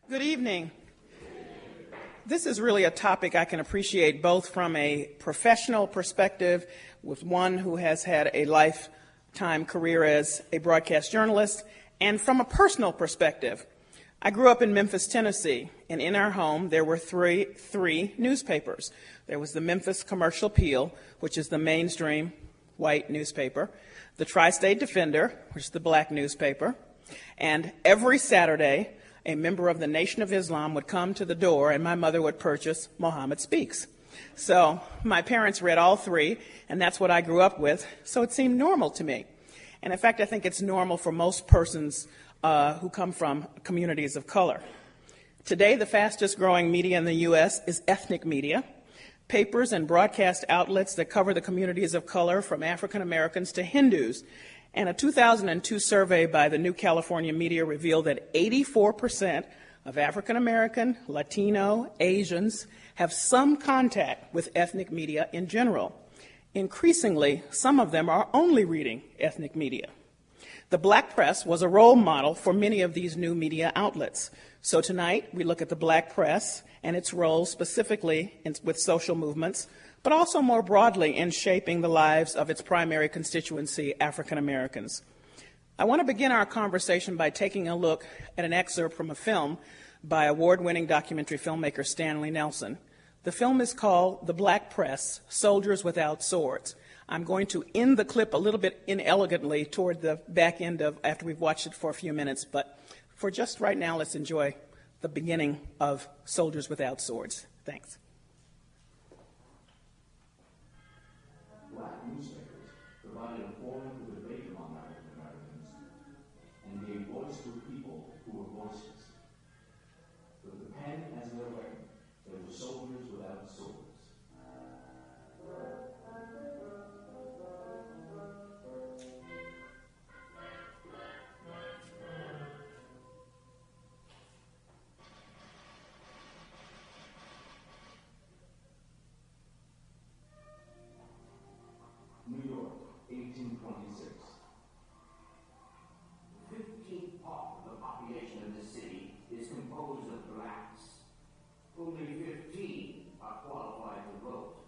Good evening. This is really a topic I can appreciate both from a professional perspective, with one who has had a lifetime career as a broadcast journalist, and from a personal perspective. I grew up in Memphis, Tennessee, and in our home there were three newspapers. There was the Memphis Commercial Appeal, which is the mainstream white newspaper, the Tri-State Defender, which is the black newspaper, and every Saturday a member of the Nation of Islam would come to the door and my mother would purchase Muhammad Speaks. So my parents read all three, and that's what I grew up with, so it seemed normal to me. And in fact, I think it's normal for most persons who come from communities of color. Today, the fastest growing media in the U.S. is ethnic media, papers and broadcast outlets that cover the communities of color from African Americans to Hindus. And a 2002 survey by the New California Media revealed that 84% of African American, Latino, Asians have some contact with ethnic media in general. Increasingly, some of them are only reading ethnic media. The black press was a role model for many of these new media outlets. So tonight, we look at the black press and its role specifically with social movements, but also more broadly in shaping the lives of its primary constituency, African Americans. I want to begin our conversation by taking a look at an excerpt from a film by award-winning documentary filmmaker Stanley Nelson. The film is called The Black Press, Soldiers Without Swords. I'm going to end the clip a little bit inelegantly toward the back end of after we've watched it for a few minutes, but for just right now, let's enjoy the beginning of Soldiers Without Swords. Thanks. Black newspapers provided a forum for debate among African Americans and gave voice to people who were voiceless. With the pen as their weapon, they were soldiers without swords. New York, 1826. The 15th part of the population of this city is composed of blacks. Only 15 are qualified to vote.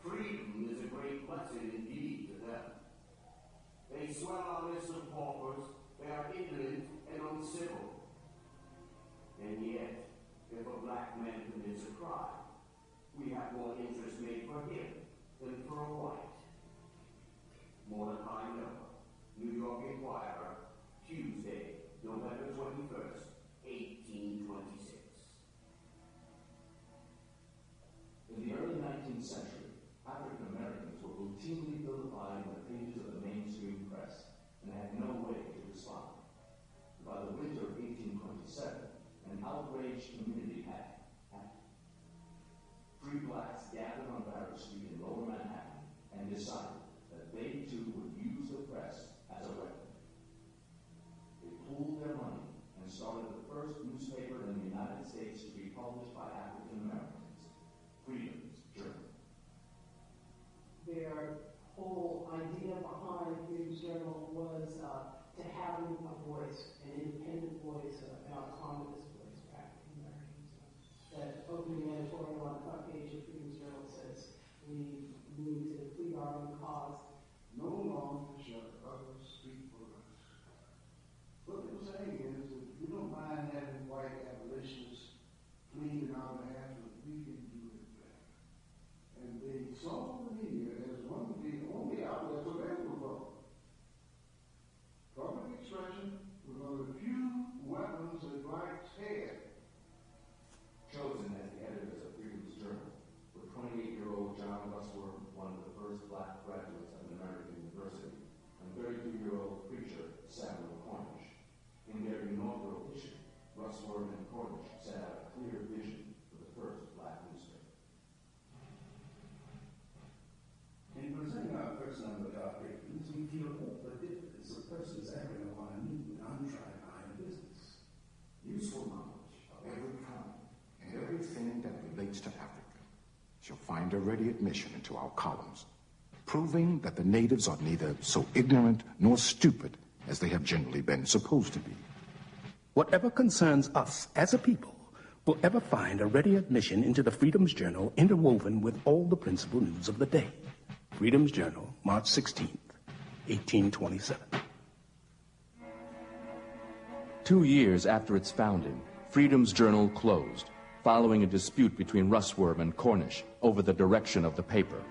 Freedom is a great blessing indeed to them. They swell our list of paupers, they are ignorant and uncivil. And yet, if a black man commits a crime, we have more interest made for him than for a white. Mordecai Miller, New York Inquirer, Tuesday, November 21st, 1826. In the early 19th century, African Americans were routinely vilified in the pages of the mainstream press and had no way to respond. By the winter of 1827, an outraged community had happened. Free blacks gathered on Barrett Street in Lower Manhattan and decided that they too would use the press as a weapon. They pooled their money and started the first newspaper in the United States to be published by African Americans, Freedom's Journal. Their whole idea behind Freedom's Journal was to have a voice, an independent voice, an autonomous voice for African Americans. That opening editorial on the front page of Freedom's Journal says, we need to plead our own cause. No longer shall others speak for us. What they're saying is that we don't mind having white abolitionists plead in our behalf, but we can do it better. And they saw the media as one of the only outlets available for them. Public expression was one of the few weapons that blacks had. Chosen as the editors of Freedom's Journal were 28-year-old John Russwurm, one of the first black graduates of an American university, and 32-year-old preacher Samuel Cornish. In their inaugural issue, Russwurm and Cornish set out a clear vision for the first black newspaper. In presenting our first number of our patrons, we feel all the difference a person's area on a new and untried line of business. Useful knowledge of every kind and everything that relates to Africa shall find a ready admission into our columns, proving that the natives are neither so ignorant nor stupid as they have generally been supposed to be. whatever concerns us as a people will ever find a ready admission into the Freedom's Journal interwoven with all the principal news of the day. Freedom's Journal, March 16th, 1827. 2 years after its founding, Freedom's Journal closed, following a dispute between Russwurm and Cornish over the direction of the paper.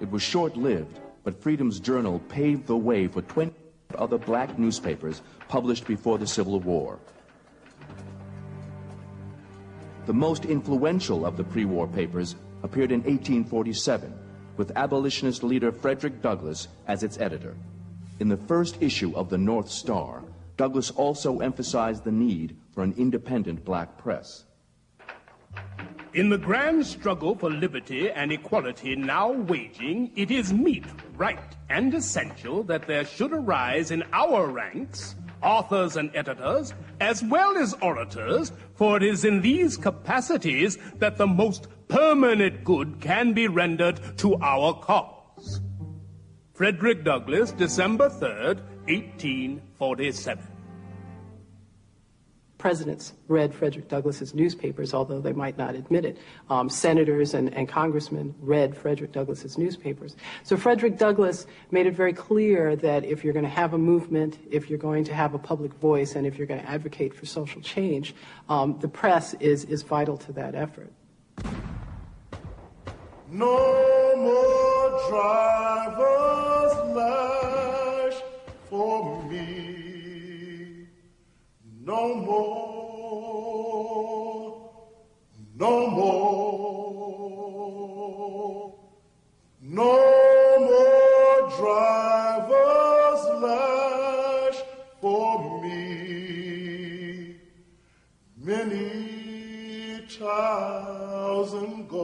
It was short-lived, but Freedom's Journal paved the way for 20 other black newspapers published before the Civil War. The most influential of the pre-war papers appeared in 1847, with abolitionist leader Frederick Douglass as its editor. In the first issue of the North Star, Douglass also emphasized the need for an independent black press. In the grand struggle for liberty and equality now waging, it is meet, right, and essential that there should arise in our ranks authors and editors, as well as orators, for it is in these capacities that the most permanent good can be rendered to our cause. Frederick Douglass, December 3rd, 1847. Presidents read Frederick Douglass's newspapers, although they might not admit it. Senators and congressmen read Frederick Douglass's newspapers. So Frederick Douglass made it very clear that if you're going to have a movement, if you're going to have a public voice, and if you're going to advocate for social change, the press is vital to that effort. No more driver's lash for me. No more, no more, no more driver's lash for me. Many thousand go.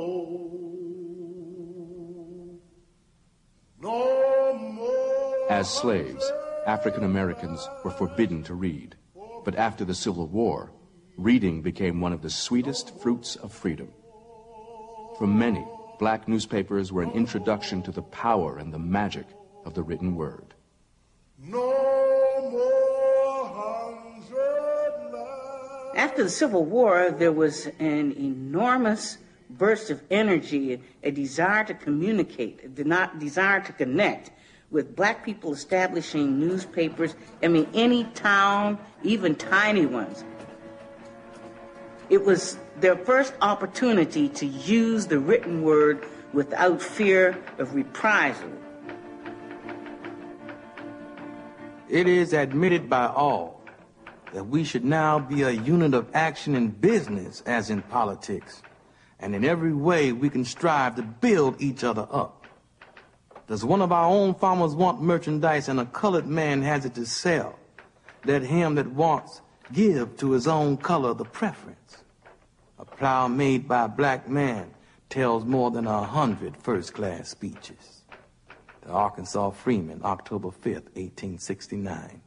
No more. As slaves, African Americans were forbidden to read. But after the Civil War, reading became one of the sweetest fruits of freedom. For many, black newspapers were an introduction to the power and the magic of the written word. No more hundred lives. After the Civil War, there was an enormous burst of energy, a desire to communicate, a desire to connect with black people establishing newspapers. I mean, any town, even tiny ones. It was their first opportunity to use the written word without fear of reprisal. It is admitted by all that we should now be a unit of action in business as in politics, and in every way we can strive to build each other up. Does one of our own farmers want merchandise and a colored man has it to sell? Let him that wants give to his own color the preference. A plow made by a black man tells more than 100 first-class speeches. The Arkansas Freeman, October 5th, 1869.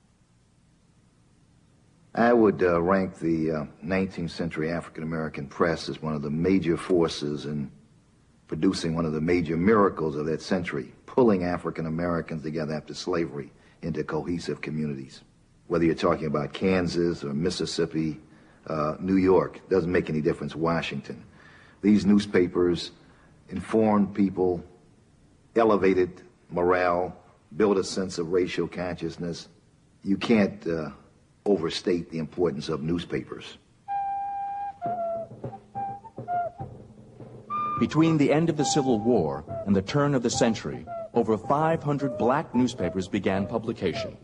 I would rank the 19th century African-American press as one of the major forces in producing one of the major miracles of that century, pulling African Americans together after slavery into cohesive communities. Whether you're talking about Kansas or Mississippi, New York, doesn't make any difference, Washington. These newspapers informed people, elevated morale, built a sense of racial consciousness. You can't overstate the importance of newspapers. Between the end of the Civil War and the turn of the century, over 500 black newspapers began publication.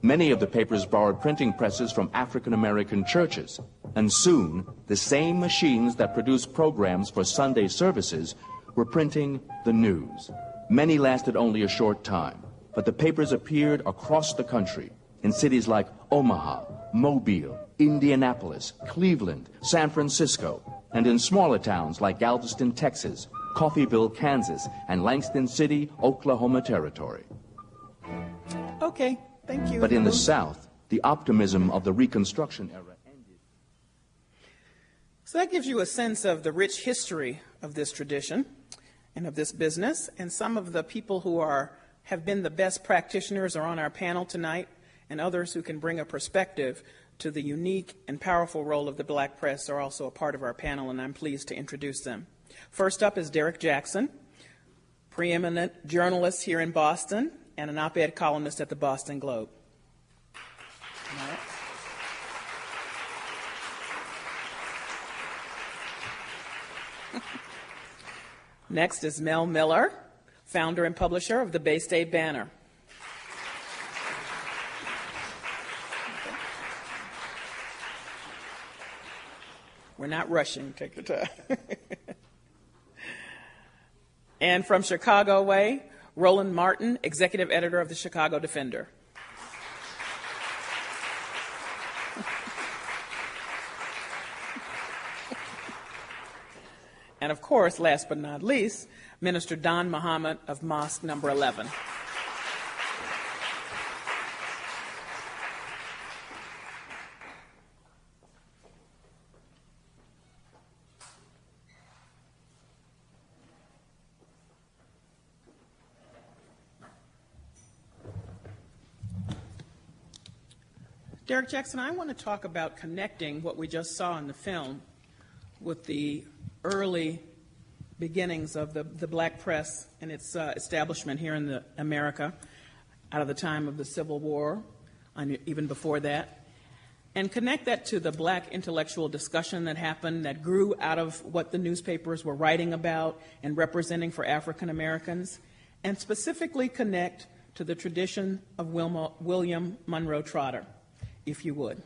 Many of the papers borrowed printing presses from African American churches, and soon the same machines that produced programs for Sunday services were printing the news. Many lasted only a short time, but the papers appeared across the country in cities like Omaha, Mobile, Indianapolis, Cleveland, San Francisco, and in smaller towns like Galveston, Texas, Coffeyville, Kansas, and Langston City, Oklahoma Territory. Okay, thank you. But in the South, the optimism of the Reconstruction era ended. So that gives you a sense of the rich history of this tradition and of this business, and some of the people who have been the best practitioners are on our panel tonight, and others who can bring a perspective to the unique and powerful role of the black press are also a part of our panel, and I'm pleased to introduce them. First up is Derek Jackson, preeminent journalist here in Boston and an op-ed columnist at the Boston Globe. All right. Next is Mel Miller, founder and publisher of the Bay State Banner. We're not rushing. Take your time. And from Chicago way, Roland Martin, executive editor of the Chicago Defender. And of course, last but not least, Minister Don Muhammad of Mosque Number 11. Derek Jackson, I want to talk about connecting what we just saw in the film with the early beginnings of the black press and its establishment here in America out of the time of the Civil War, and even before that, and connect that to the black intellectual discussion that happened, that grew out of what the newspapers were writing about and representing for African Americans, and specifically connect to the tradition of William Monroe Trotter, if you would.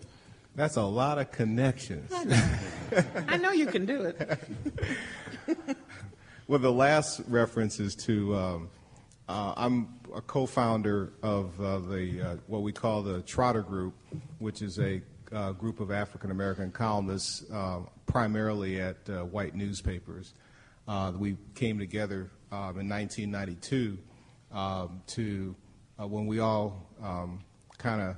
That's a lot of connections. I know you can do it. Well, the last reference is to, I'm a co-founder of what we call the Trotter Group, which is a group of African-American columnists primarily at white newspapers. We came together in 1992 to, when we all kind of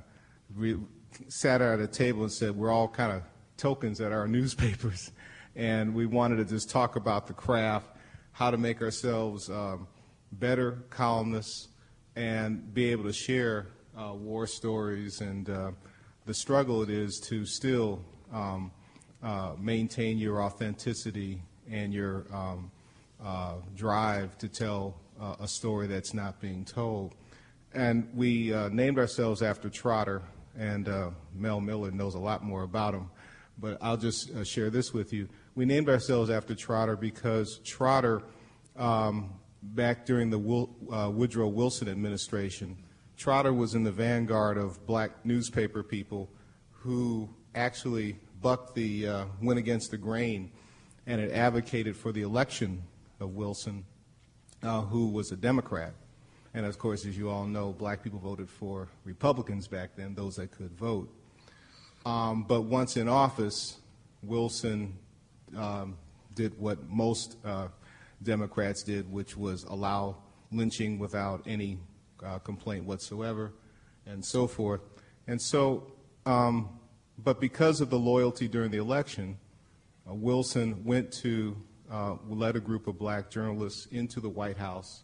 sat at a table and said we're all kind of tokens at our newspapers, and we wanted to just talk about the craft, how to make ourselves better columnists and be able to share war stories and the struggle it is to still maintain your authenticity and your drive to tell a story that's not being told. And we named ourselves after Trotter, and Mel Miller knows a lot more about him, but I'll just share this with you. We named ourselves after Trotter because Trotter, back during the Woodrow Wilson administration, Trotter was in the vanguard of black newspaper people who actually went against the grain and had advocated for the election of Wilson, who was a Democrat. And of course, as you all know, black people voted for Republicans back then, those that could vote. But once in office, Wilson did what most Democrats did, which was allow lynching without any complaint whatsoever, and so forth. And so, but because of the loyalty during the election, Wilson went to led a group of black journalists into the White House,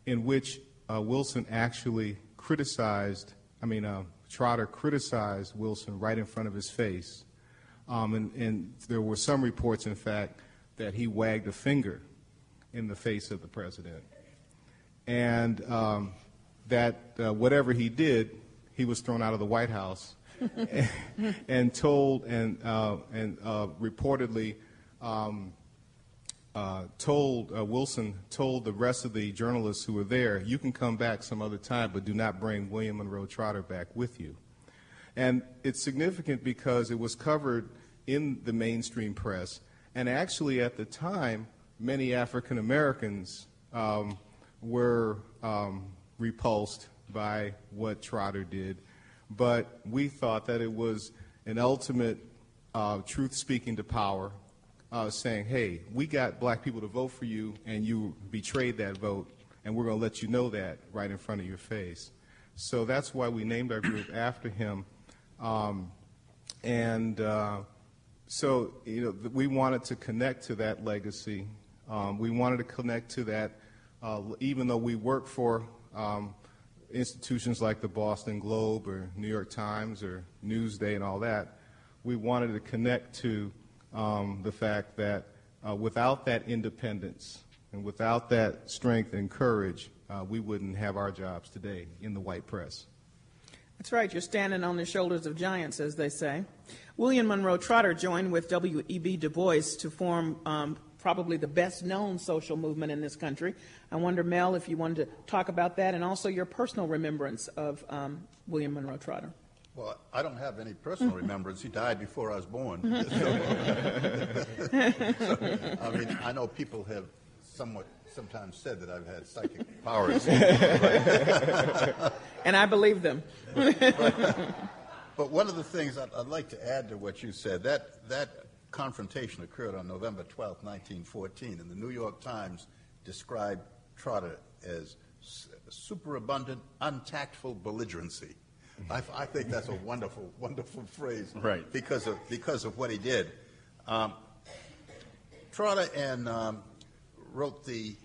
in which Wilson actually Trotter criticized Wilson right in front of his face. And there were some reports, in fact, that he wagged a finger in the face of the president. And that whatever he did, he was thrown out of the White House and told, and reportedly Wilson told the rest of the journalists who were there, you can come back some other time, but do not bring William Monroe Trotter back with you. And it's significant because it was covered in the mainstream press, and actually at the time, many African Americans were repulsed by what Trotter did, but we thought that it was an ultimate truth speaking to power, saying, hey, we got black people to vote for you, and you betrayed that vote, and we're going to let you know that right in front of your face. So that's why we named our group after him. So, we wanted to connect to that legacy. We wanted to connect to that, even though we work for institutions like the Boston Globe or New York Times or Newsday and all that, we wanted to connect to the fact that without that independence and without that strength and courage, we wouldn't have our jobs today in the white press. That's right. You're standing on the shoulders of giants, as they say. William Monroe Trotter joined with W.E.B. Du Bois to form probably the best-known social movement in this country. I wonder, Mel, if you wanted to talk about that and also your personal remembrance of William Monroe Trotter. Well, I don't have any personal remembrance. He died before I was born. I mean, I know people have sometimes said that I've had psychic powers. And I believe them. But one of the things I'd like to add to what you said, that confrontation occurred on November 12, 1914, and the New York Times described Trotter as superabundant, untactful belligerency. I think that's a wonderful, wonderful phrase, right? Because of what he did. Trotter wrote the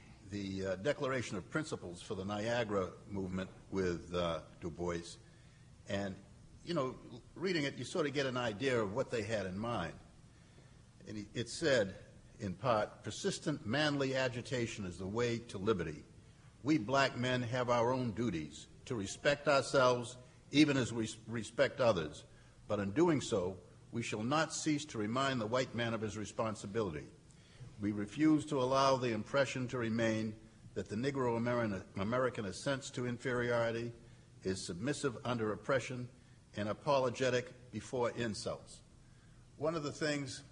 Declaration of Principles for the Niagara movement with Du Bois, and reading it, you sort of get an idea of what they had in mind. And it said, in part, persistent manly agitation is the way to liberty. We black men have our own duties to respect ourselves even as we respect others, but in doing so, we shall not cease to remind the white man of his responsibility. We refuse to allow the impression to remain that the Negro American is sense to inferiority, is submissive under oppression, and apologetic before insults. One of the things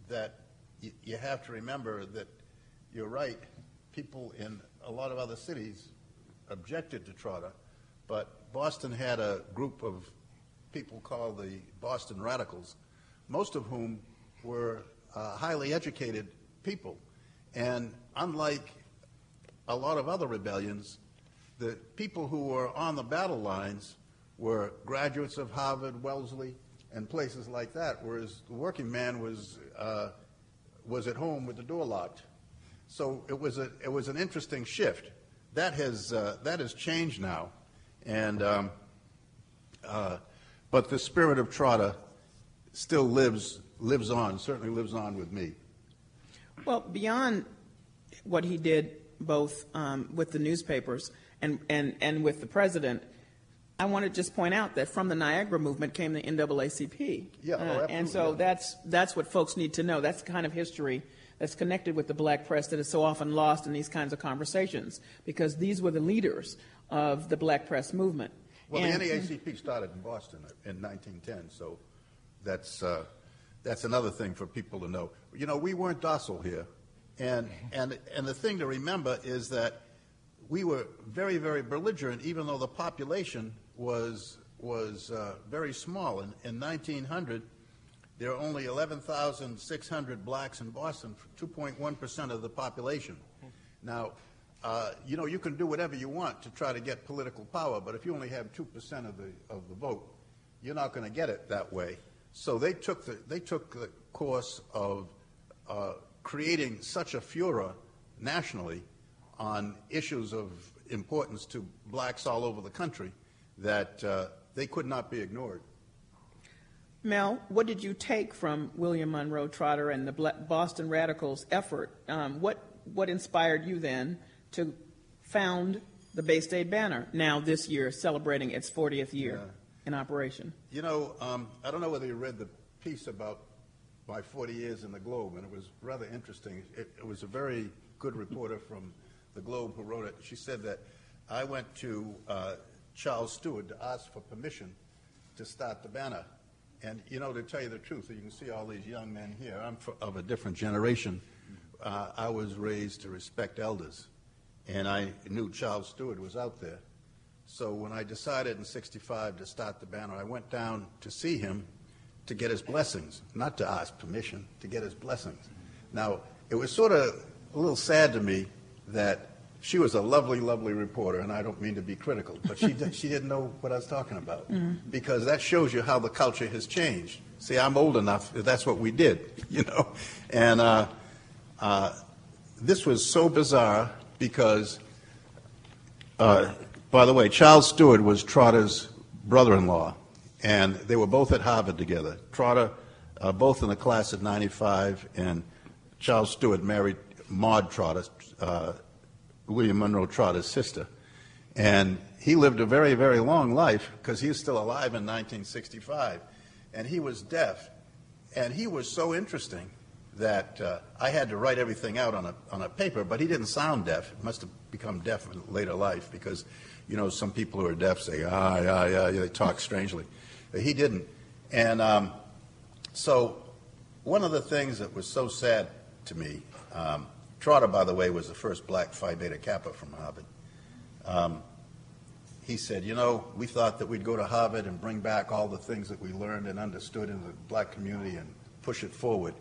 that you have to remember that you're right, people in a lot of other cities objected to Trotter, but Boston had a group of people called the Boston Radicals, most of whom were highly educated people. And unlike a lot of other rebellions, the people who were on the battle lines were graduates of Harvard, Wellesley, and places like that, whereas the working man was at home with the door locked. So it was an interesting shift. That has changed now, and but the spirit of Trotter still lives on. Certainly lives on with me. Well, beyond what he did, both with the newspapers and with the president, I want to just point out that from the Niagara movement came the NAACP. Yeah, absolutely. And so that's what folks need to know. That's the kind of history that's connected with the black press that is so often lost in these kinds of conversations, because these were the leaders of the black press movement. Well, the NAACP started in Boston in 1910, so that's another thing for people to know. We weren't docile here, and the thing to remember is that we were very, very belligerent, even though the population was very small. In 1900, there are only 11,600 blacks in Boston, 2.1% of the population. Now, you can do whatever you want to try to get political power, but if you only have 2% of the vote, you're not going to get it that way. So they took the course of creating such a furor nationally on issues of importance to blacks all over the country that they could not be ignored. Mel, what did you take from William Monroe Trotter and the Boston Radicals' effort? What inspired you then to found the Bay State Banner, now this year celebrating its 40th year in operation? I don't know whether you read the piece about my 40 years in the Globe, and it was rather interesting. It was a very good reporter from the Globe who wrote it. She said that I went to Charles Stewart to ask for permission to start the banner. And, to tell you the truth, you can see all these young men here. I'm of a different generation. I was raised to respect elders, and I knew Charles Stewart was out there. So when I decided in '65 to start the banner, I went down to see him to get his blessings, not to ask permission, to get his blessings. Now, it was sort of a little sad to me that she was a lovely, lovely reporter, and I don't mean to be critical, but she didn't know what I was talking about, because that shows you how the culture has changed. See, I'm old enough, that's what we did, And this was so bizarre because By the way, Charles Stewart was Trotter's brother-in-law, and they were both at Harvard together. Trotter, both in the class of '95, and Charles Stewart married Maud Trotter, William Monroe Trotter's sister. And he lived a very, very long life because he was still alive in 1965. And he was deaf. And he was so interesting that I had to write everything out on a paper, but he didn't sound deaf. He must have become deaf in later life because, you know, some people who are deaf say, they talk strangely. But he didn't. And so one of the things that was so sad to me, Trotter, by the way, was the first black Phi Beta Kappa from Harvard. He said, you know, we thought that we'd go to Harvard and bring back all the things that we learned and understood in the black community and push it forward.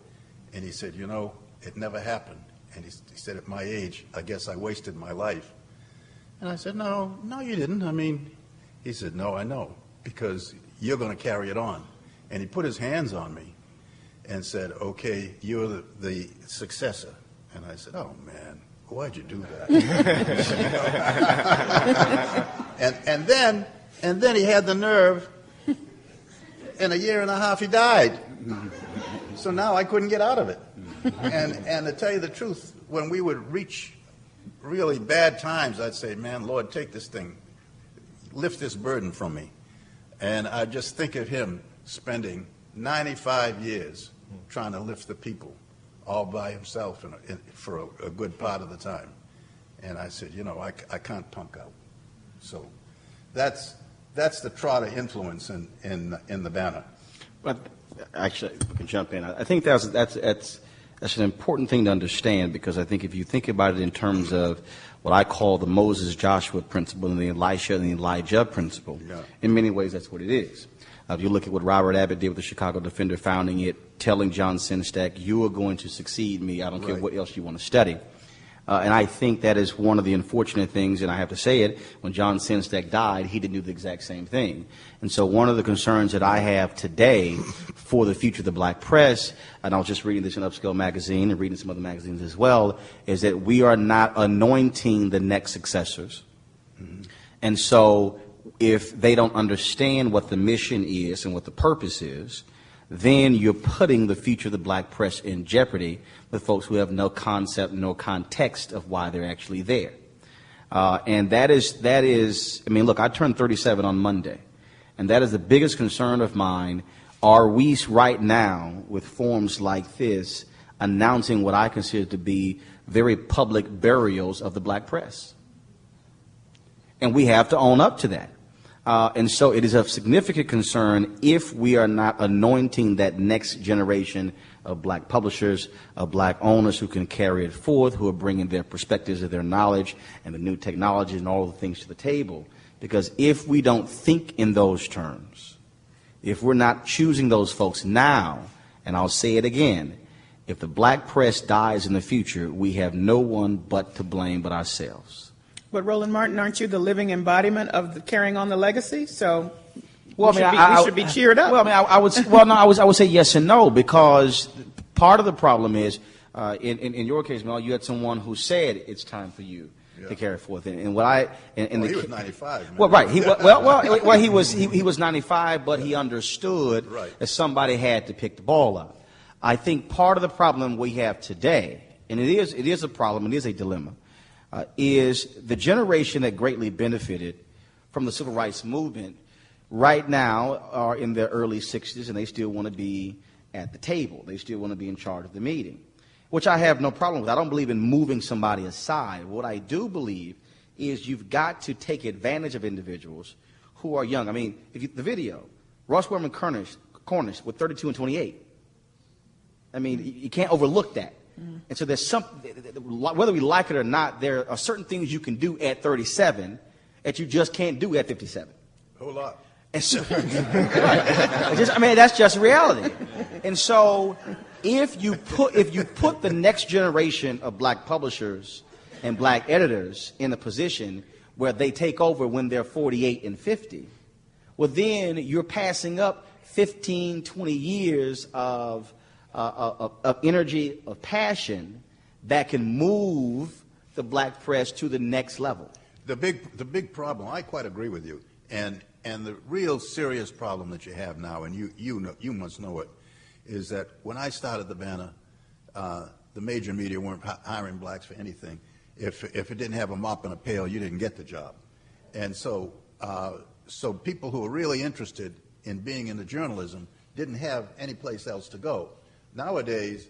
And he said, you know, it never happened. And he said, at my age, I guess I wasted my life. And I said, no, you didn't. I mean, he said, no, I know, because you're going to carry it on. And he put his hands on me and said, okay, you're the successor. And I said, oh, man, why'd you do that? and then he had the nerve, in a year and a half he died. So now I couldn't get out of it. And to tell you the truth, when we would reach really bad times, I'd say, man, Lord, take this thing, lift this burden from me. And I just think of him spending 95 years trying to lift the people all by himself for a good part of the time. And I said, you know, I can't punk out. So that's the Trotter influence in the banner. But actually, we can jump in. I think that's an important thing to understand, because I think if you think about it in terms of what I call the Moses-Joshua principle and the Elisha and the Elijah principle, in many ways that's what it is. If you look at what Robert Abbott did with the Chicago Defender, founding it, telling John Sinstack, you are going to succeed me, I don't care what else you want to study. And I think that is one of the unfortunate things, and I have to say it, when John Sinstack died, he didn't do the exact same thing. And so one of the concerns that I have today for the future of the black press, and I was just reading this in Upscale magazine and reading some other magazines as well, is that we are not anointing the next successors. Mm-hmm. And so if they don't understand what the mission is and what the purpose is, then you're putting the future of the black press in jeopardy with folks who have no concept, no context of why they're actually there. And that is, I mean, look, I turned 37 on Monday, and that is the biggest concern of mine. Are we right now, with forums like this, announcing what I consider to be very public burials of the black press? And we have to own up to that. And so it is of significant concern if we are not anointing that next generation of black publishers, of black owners who can carry it forth, who are bringing their perspectives and their knowledge and the new technologies and all the things to the table. Because if we don't think in those terms, if we're not choosing those folks now, and I'll say it again, if the black press dies in the future, we have no one but to blame but ourselves. But Roland Martin, aren't you the living embodiment of the carrying on the legacy? So we should be cheered up. Well, I would say yes and no, because part of the problem is, in your case, Mel, you had someone who said it's time for you to carry forth. And what he was 95. Man. Well, right. He was 95, but he understood that somebody had to pick the ball up. I think part of the problem we have today, and it is a problem, it is a dilemma, is the generation that greatly benefited from the civil rights movement right now are in their early 60s, and they still want to be at the table. They still want to be in charge of the meeting, which I have no problem with. I don't believe in moving somebody aside. What I do believe is you've got to take advantage of individuals who are young. I mean, the video, Ross Werman Cornish with 32 and 28. I mean, you can't overlook that. And so there's something, whether we like it or not, there are certain things you can do at 37 that you just can't do at 57. A whole lot. And so, that's just reality. And so if you put the next generation of black publishers and black editors in a position where they take over when they're 48 and 50, well, then you're passing up 15, 20 years of energy, of passion that can move the black press to the next level. The big problem, I quite agree with you, and the real serious problem that you have now, and you must know it, is that when I started the Banner, the major media weren't hiring blacks for anything. If it didn't have a mop and a pail, you didn't get the job. And so people who are really interested in being into journalism didn't have any place else to go. Nowadays,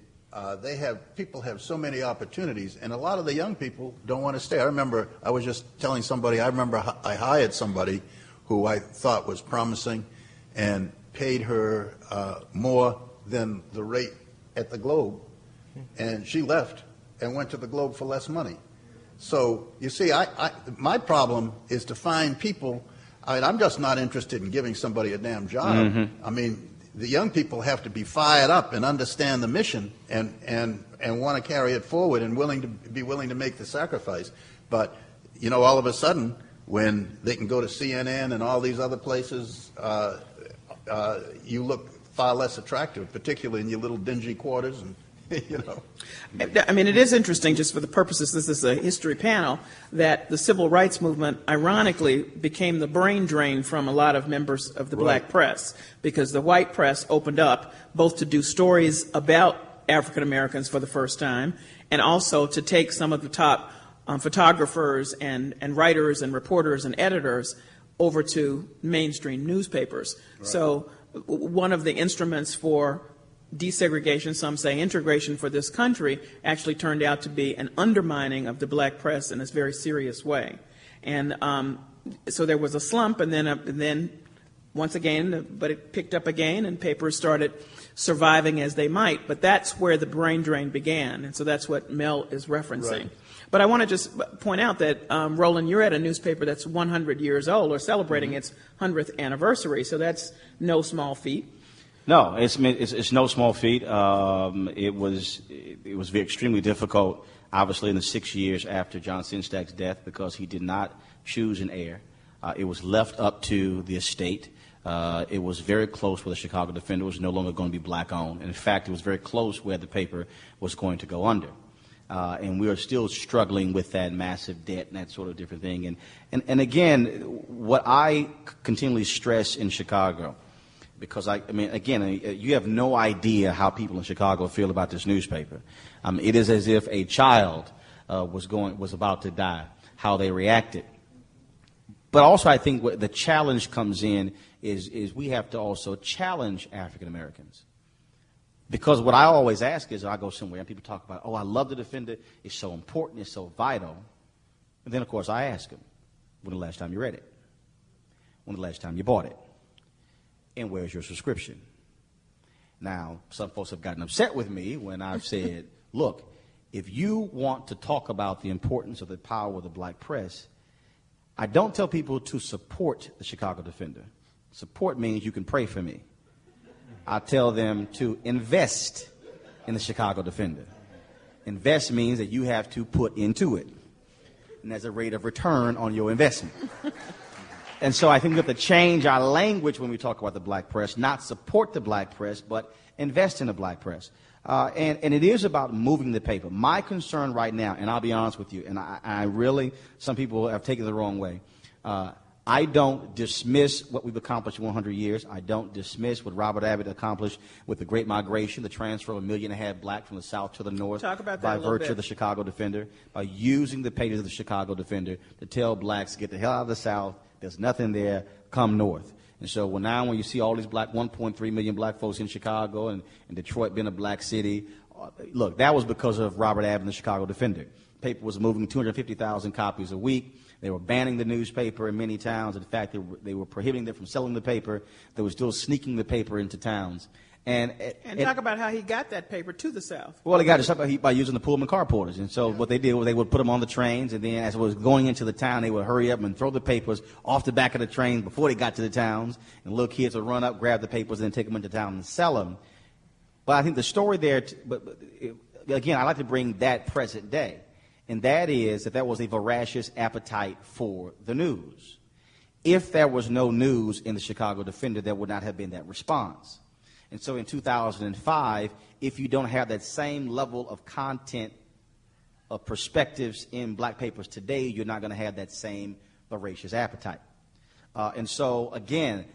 people have so many opportunities, and a lot of the young people don't want to stay. I remember, I was just telling somebody, I hired somebody who I thought was promising and paid her more than the rate at the Globe, and she left and went to the Globe for less money. So, you see, my problem is to find people. I'm just not interested in giving somebody a damn job. Mm-hmm. I mean, the young people have to be fired up and understand the mission and want to carry it forward and be willing to make the sacrifice. But, you know, all of a sudden, when they can go to CNN and all these other places, you look far less attractive, particularly in your little dingy quarters and you know. I mean, it is interesting, just for the purposes, this is a history panel, that the civil rights movement, ironically, became the brain drain from a lot of members of the black press, because the white press opened up both to do stories about African Americans for the first time, and also to take some of the top photographers and writers and reporters and editors over to mainstream newspapers. Right. So one of the instruments for desegregation, some say integration for this country, actually turned out to be an undermining of the black press in a very serious way. And so there was a slump, and then once again, but it picked up again, and papers started surviving as they might. But that's where the brain drain began, and so that's what Mel is referencing. Right. But I want to just point out that, Roland, you're at a newspaper that's 100 years old, or celebrating its 100th anniversary, so that's no small feat. No, it's no small feat. It was extremely difficult, obviously, in the 6 years after John Sinstag's death, because he did not choose an heir. It was left up to the estate. It was very close where the Chicago Defender was no longer going to be black-owned. And in fact, it was very close where the paper was going to go under. And we are still struggling with that massive debt and that sort of different thing. And again, what I continually stress in Chicago, because you have no idea how people in Chicago feel about this newspaper. It is as if a child was about to die, how they reacted. But also, I think what the challenge comes in is we have to also challenge African Americans. Because what I always ask is, I go somewhere and people talk about, I love the Defender, it's so important, it's so vital. And then, of course, I ask them, when the last time you read it? When the last time you bought it? And where's your subscription? Now, some folks have gotten upset with me when I've said, look, if you want to talk about the importance of the power of the black press, I don't tell people to support the Chicago Defender. Support means you can pray for me. I tell them to invest in the Chicago Defender. Invest means that you have to put into it. And there's a rate of return on your investment. And so I think we have to change our language when we talk about the black press, not support the black press, but invest in the black press. And it is about moving the paper. My concern right now, and I'll be honest with you, and I really, some people have taken it the wrong way. I don't dismiss what we've accomplished in 100 years. I don't dismiss what Robert Abbott accomplished with the Great Migration, the transfer of 1.5 million black from the south to the north. Talk about that by a little virtue bit. of the Chicago Defender, by using the pages of the Chicago Defender to tell blacks to get the hell out of the south. There's nothing there. Come north. And so now when you see all these 1.3 million black folks in Chicago and Detroit being a black city, look, that was because of Robert Abbott and the Chicago Defender. The paper was moving 250,000 copies a week. They were banning the newspaper in many towns. In fact, they were prohibiting them from selling the paper. They were still sneaking the paper into towns. And talk about how he got that paper to the South. Well, he got it by using the Pullman carporters. And so what they did was they would put them on the trains, and then as it was going into the town, they would hurry up and throw the papers off the back of the train before they got to the towns. And little kids would run up, grab the papers, and then take them into town and sell them. But I think the story there, again, I like to bring that present day. And that is that there was a voracious appetite for the news. If there was no news in the Chicago Defender, there would not have been that response. And so in 2005, if you don't have that same level of content perspectives in black papers today, you're not going to have that same voracious appetite. And so, again,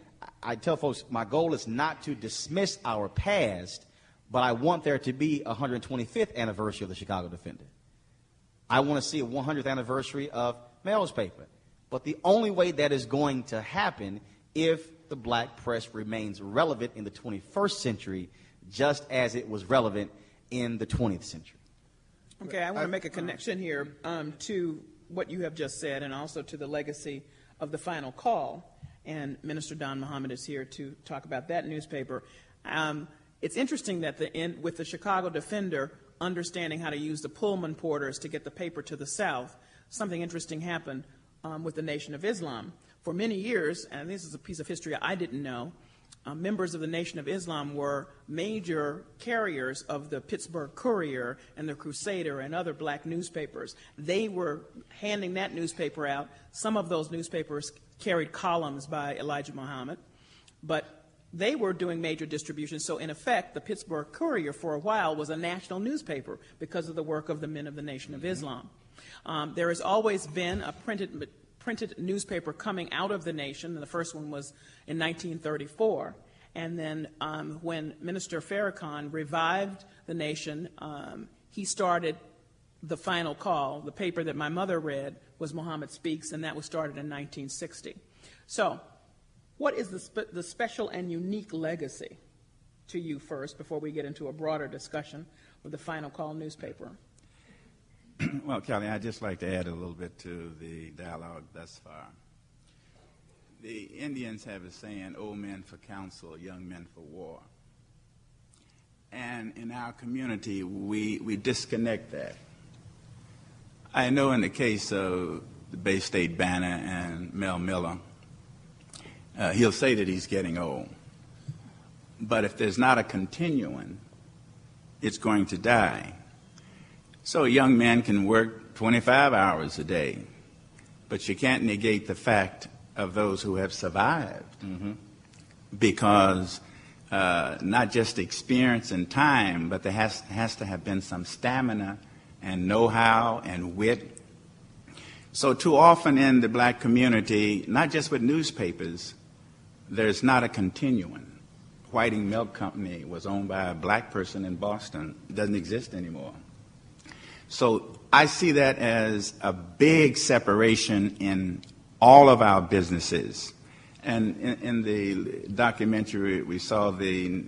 I tell folks my goal is not to dismiss our past, but I want there to be a 125th anniversary of the Chicago Defender. I want to see a 100th anniversary of Mel's paper. But the only way that is going to happen if the black press remains relevant in the 21st century, just as it was relevant in the 20th century. Okay, I want to make a connection here to what you have just said and also to the legacy of the Final Call. And Minister Don Muhammad is here to talk about that newspaper. It's interesting that with the Chicago Defender understanding how to use the Pullman porters to get the paper to the South, something interesting happened with the Nation of Islam. For many years, and this is a piece of history I didn't know, members of the Nation of Islam were major carriers of the Pittsburgh Courier and the Crusader and other black newspapers. They were handing that newspaper out. Some of those newspapers carried columns by Elijah Muhammad, but they were doing major distribution. So in effect, the Pittsburgh Courier for a while was a national newspaper because of the work of the men of the Nation of Islam. There has always been a printed newspaper coming out of the nation. The first one was in 1934. And then when Minister Farrakhan revived the nation, he started the Final Call. The paper that my mother read was Muhammad Speaks, and that was started in 1960. So what is the special and unique legacy to you first, before we get into a broader discussion of the Final Call newspaper? Well, Callie, I'd just like to add a little bit to the dialogue thus far. The Indians have a saying, old men for counsel, young men for war. And in our community, we disconnect that. I know in the case of the Bay State Banner and Mel Miller, he'll say that he's getting old. But if there's not a continuing, it's going to die. So a young man can work 25 hours a day, but you can't negate the fact of those who have survived, because not just experience and time, but there has to have been some stamina and know-how and wit. So too often in the black community, not just with newspapers, there's not a continuing. Whiting Milk Company was owned by a black person in Boston. It doesn't exist anymore. So I see that as a big separation in all of our businesses. And in the documentary, we saw the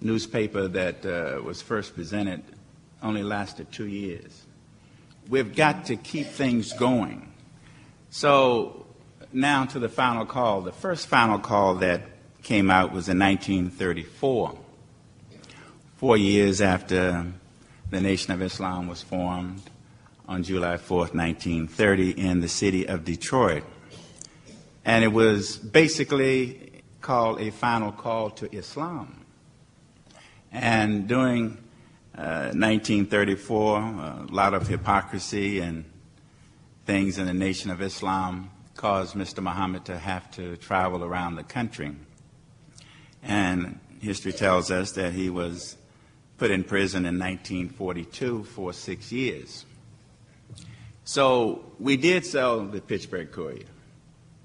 newspaper that was first presented only lasted 2 years. We've got to keep things going. So now to the Final Call. The first Final Call that came out was in 1934, 4 years after the Nation of Islam was formed on July 4th, 1930, in the city of Detroit. And it was basically called a final call to Islam. And during 1934, a lot of hypocrisy and things in the Nation of Islam caused Mr. Muhammad to have to travel around the country. And history tells us that he was put in prison in 1942 for 6 years. So we did sell the Pittsburgh Courier,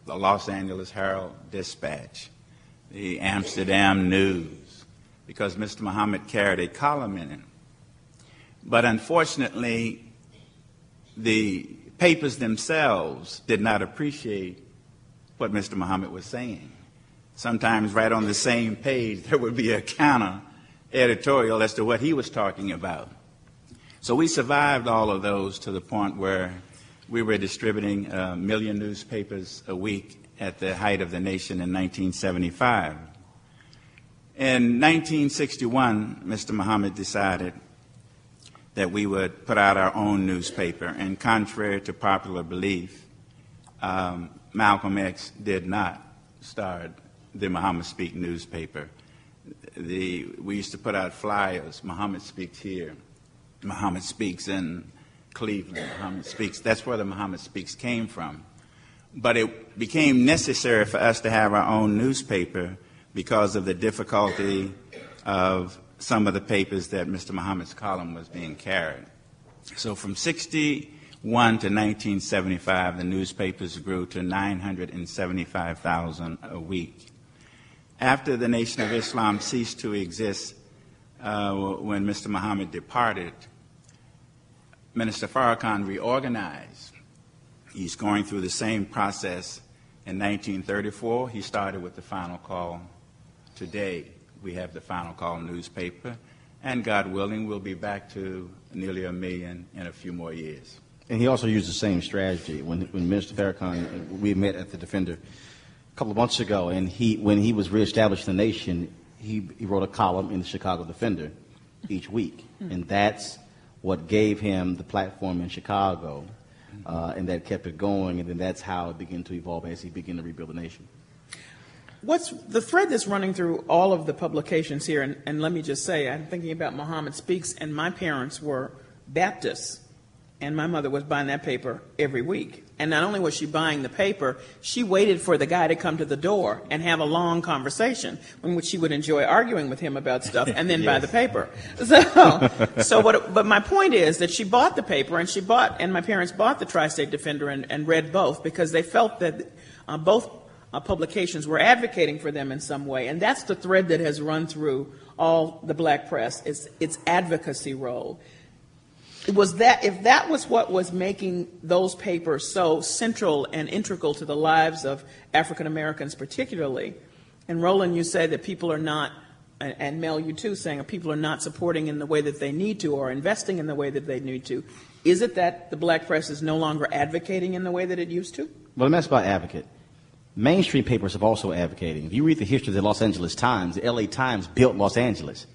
the Los Angeles Herald Dispatch, the Amsterdam News, because Mr. Muhammad carried a column in it. But unfortunately, the papers themselves did not appreciate what Mr. Muhammad was saying. Sometimes right on the same page, there would be a counter editorial as to what he was talking about. So we survived all of those to the point where we were distributing 1 million newspapers a week at the height of the nation in 1975. In 1961, Mr. Muhammad decided that we would put out our own newspaper, and contrary to popular belief, Malcolm X did not start the Muhammad Speak newspaper. We used to put out flyers, Muhammad Speaks here, Muhammad Speaks in Cleveland, Muhammad Speaks. That's where the Muhammad Speaks came from. But it became necessary for us to have our own newspaper because of the difficulty of some of the papers that Mr. Muhammad's column was being carried. So from 61 to 1975, the newspapers grew to 975,000 a week. After the Nation of Islam ceased to exist, when Mr. Muhammad departed, Minister Farrakhan reorganized. He's going through the same process. In 1934, he started with the Final Call. Today, we have the Final Call newspaper, and God willing, we'll be back to nearly 1 million in a few more years. And he also used the same strategy. When Minister Farrakhan, we met at the Defender a couple of months ago, and when he was reestablished in the nation, he wrote a column in the Chicago Defender each week. And that's what gave him the platform in Chicago, and that kept it going, and then that's how it began to evolve as he began to rebuild the nation. What's the thread that's running through all of the publications here, and let me just say, I'm thinking about Muhammad Speaks, and my parents were Baptists, and my mother was buying that paper every week. And not only was she buying the paper, she waited for the guy to come to the door and have a long conversation in which she would enjoy arguing with him about stuff and then buy the paper. But my point is that she bought the paper, and my parents bought the Tri-State Defender and read both because they felt that both publications were advocating for them in some way. And that's the thread that has run through all the black press, is its advocacy role. If that was what was making those papers so central and integral to the lives of African Americans particularly, and Roland, you say that people are not, and Mel, you too, saying people are not supporting in the way that they need to or investing in the way that they need to, is it that the black press is no longer advocating in the way that it used to? Well, that's about advocate. Mainstream papers have also advocating. If you read the history of the Los Angeles Times, the LA Times built Los Angeles.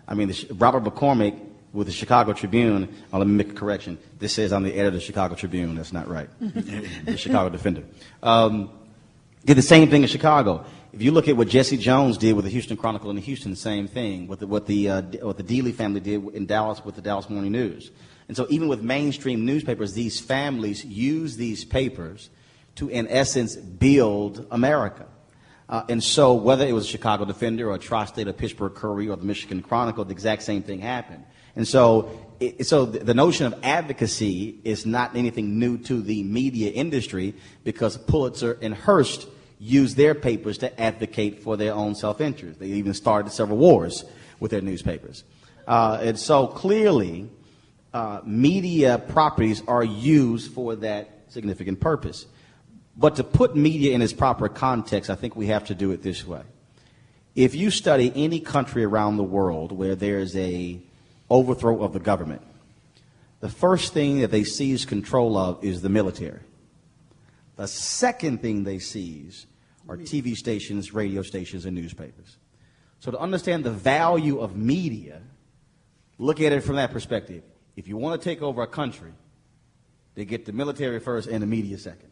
I mean, Robert McCormick with the Chicago Tribune, let me make a correction. This says I'm the editor of the Chicago Tribune. That's not right. The Chicago Defender. Did the same thing in Chicago. If you look at what Jesse Jones did with the Houston Chronicle and the Houston, same thing. What the Dealey family did in Dallas with the Dallas Morning News. And so even with mainstream newspapers, these families use these papers to, in essence, build America. And so whether it was a Chicago Defender or a Tri-State or Pittsburgh Courier or the Michigan Chronicle, the exact same thing happened. And so the notion of advocacy is not anything new to the media industry, because Pulitzer and Hearst used their papers to advocate for their own self-interest. They even started several wars with their newspapers. And so clearly, media properties are used for that significant purpose. But to put media in its proper context, I think we have to do it this way. If you study any country around the world where there's a overthrow of the government, the first thing that they seize control of is the military. The second thing they seize are TV stations, radio stations, and newspapers. So to understand the value of media, look at it from that perspective. If you want to take over a country, they get the military first and the media second.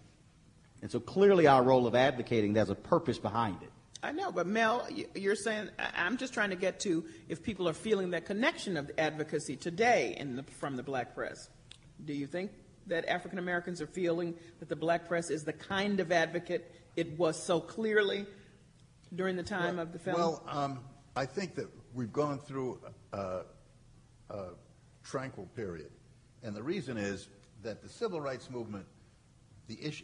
And so clearly our role of advocating, there's a purpose behind it. I know, but Mel, you're saying, I'm just trying to get to if people are feeling that connection of advocacy today from the black press. Do you think that African Americans are feeling that the black press is the kind of advocate it was so clearly during the time of the film? Well, I think that we've gone through a tranquil period. And the reason is that the civil rights movement,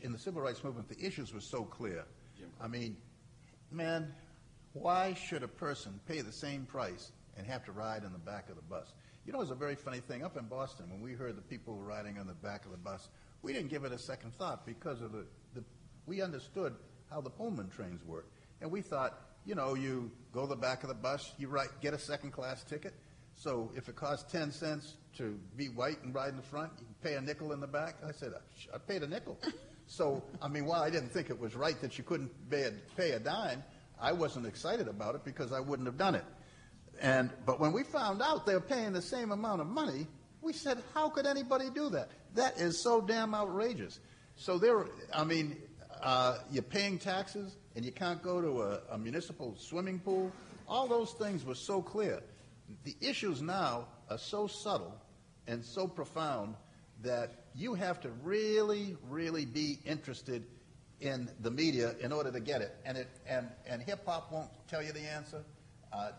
in the civil rights movement, the issues were so clear. I mean, man, why should a person pay the same price and have to ride in the back of the bus? You know, it's a very funny thing. Up in Boston, when we heard the people riding on the back of the bus, we didn't give it a second thought because of we understood how the Pullman trains work. And we thought, you know, you go to the back of the bus, you get a second-class ticket. So if it costs 10 cents to be white and ride in the front, you can pay a nickel in the back. I said, I paid a nickel. So, I mean, while I didn't think it was right that you couldn't pay a dime, I wasn't excited about it because I wouldn't have done it. But when we found out they were paying the same amount of money, we said, how could anybody do that? That is so damn outrageous. So you're paying taxes and you can't go to a municipal swimming pool. All those things were so clear. The issues now are so subtle and so profound that you have to really, really be interested in the media in order to get it. And hip-hop won't tell you the answer.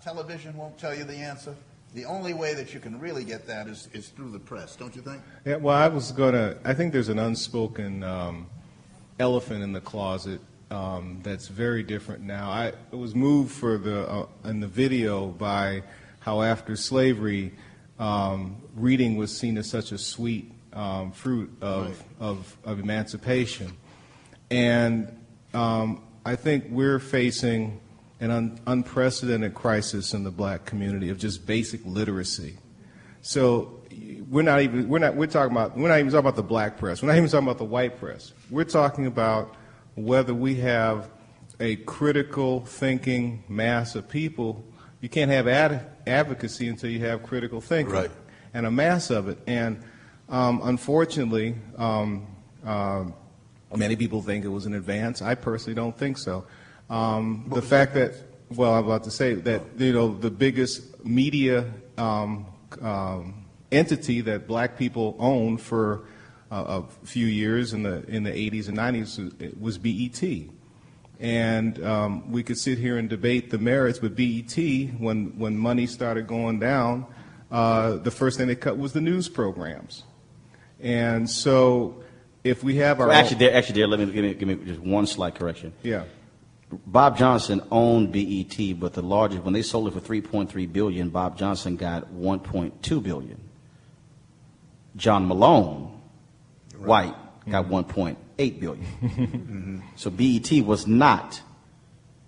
Television won't tell you the answer. the only way that you can really get that is through the press, don't you think? Yeah, well, I think there's an unspoken elephant in the closet that's very different now. I was moved in the video by how after slavery, reading was seen as such a sweet fruit of emancipation. And I think we're facing an unprecedented crisis in the black community of just basic literacy. So we're not even talking about the black press. We're not even talking about the white press. We're talking about whether we have a critical thinking mass of people. You can't have advocacy until you have critical thinking, right, and a mass of it. And unfortunately, many people think it was an advance. I personally don't think so. The fact that, well, I'm about to say that, the biggest media entity that black people owned for a few years in the 80s and 90s was BET. And we could sit here and debate the merits, but BET, when money started going down, the first thing they cut was the news programs. And so if we have our actually, let me give me just one slight correction. Yeah. Bob Johnson owned BET, but the largest, when they sold it for $3.3 billion, Bob Johnson got $1.2 billion. John Malone, white, got $1.8 billion. Mm-hmm. So BET was not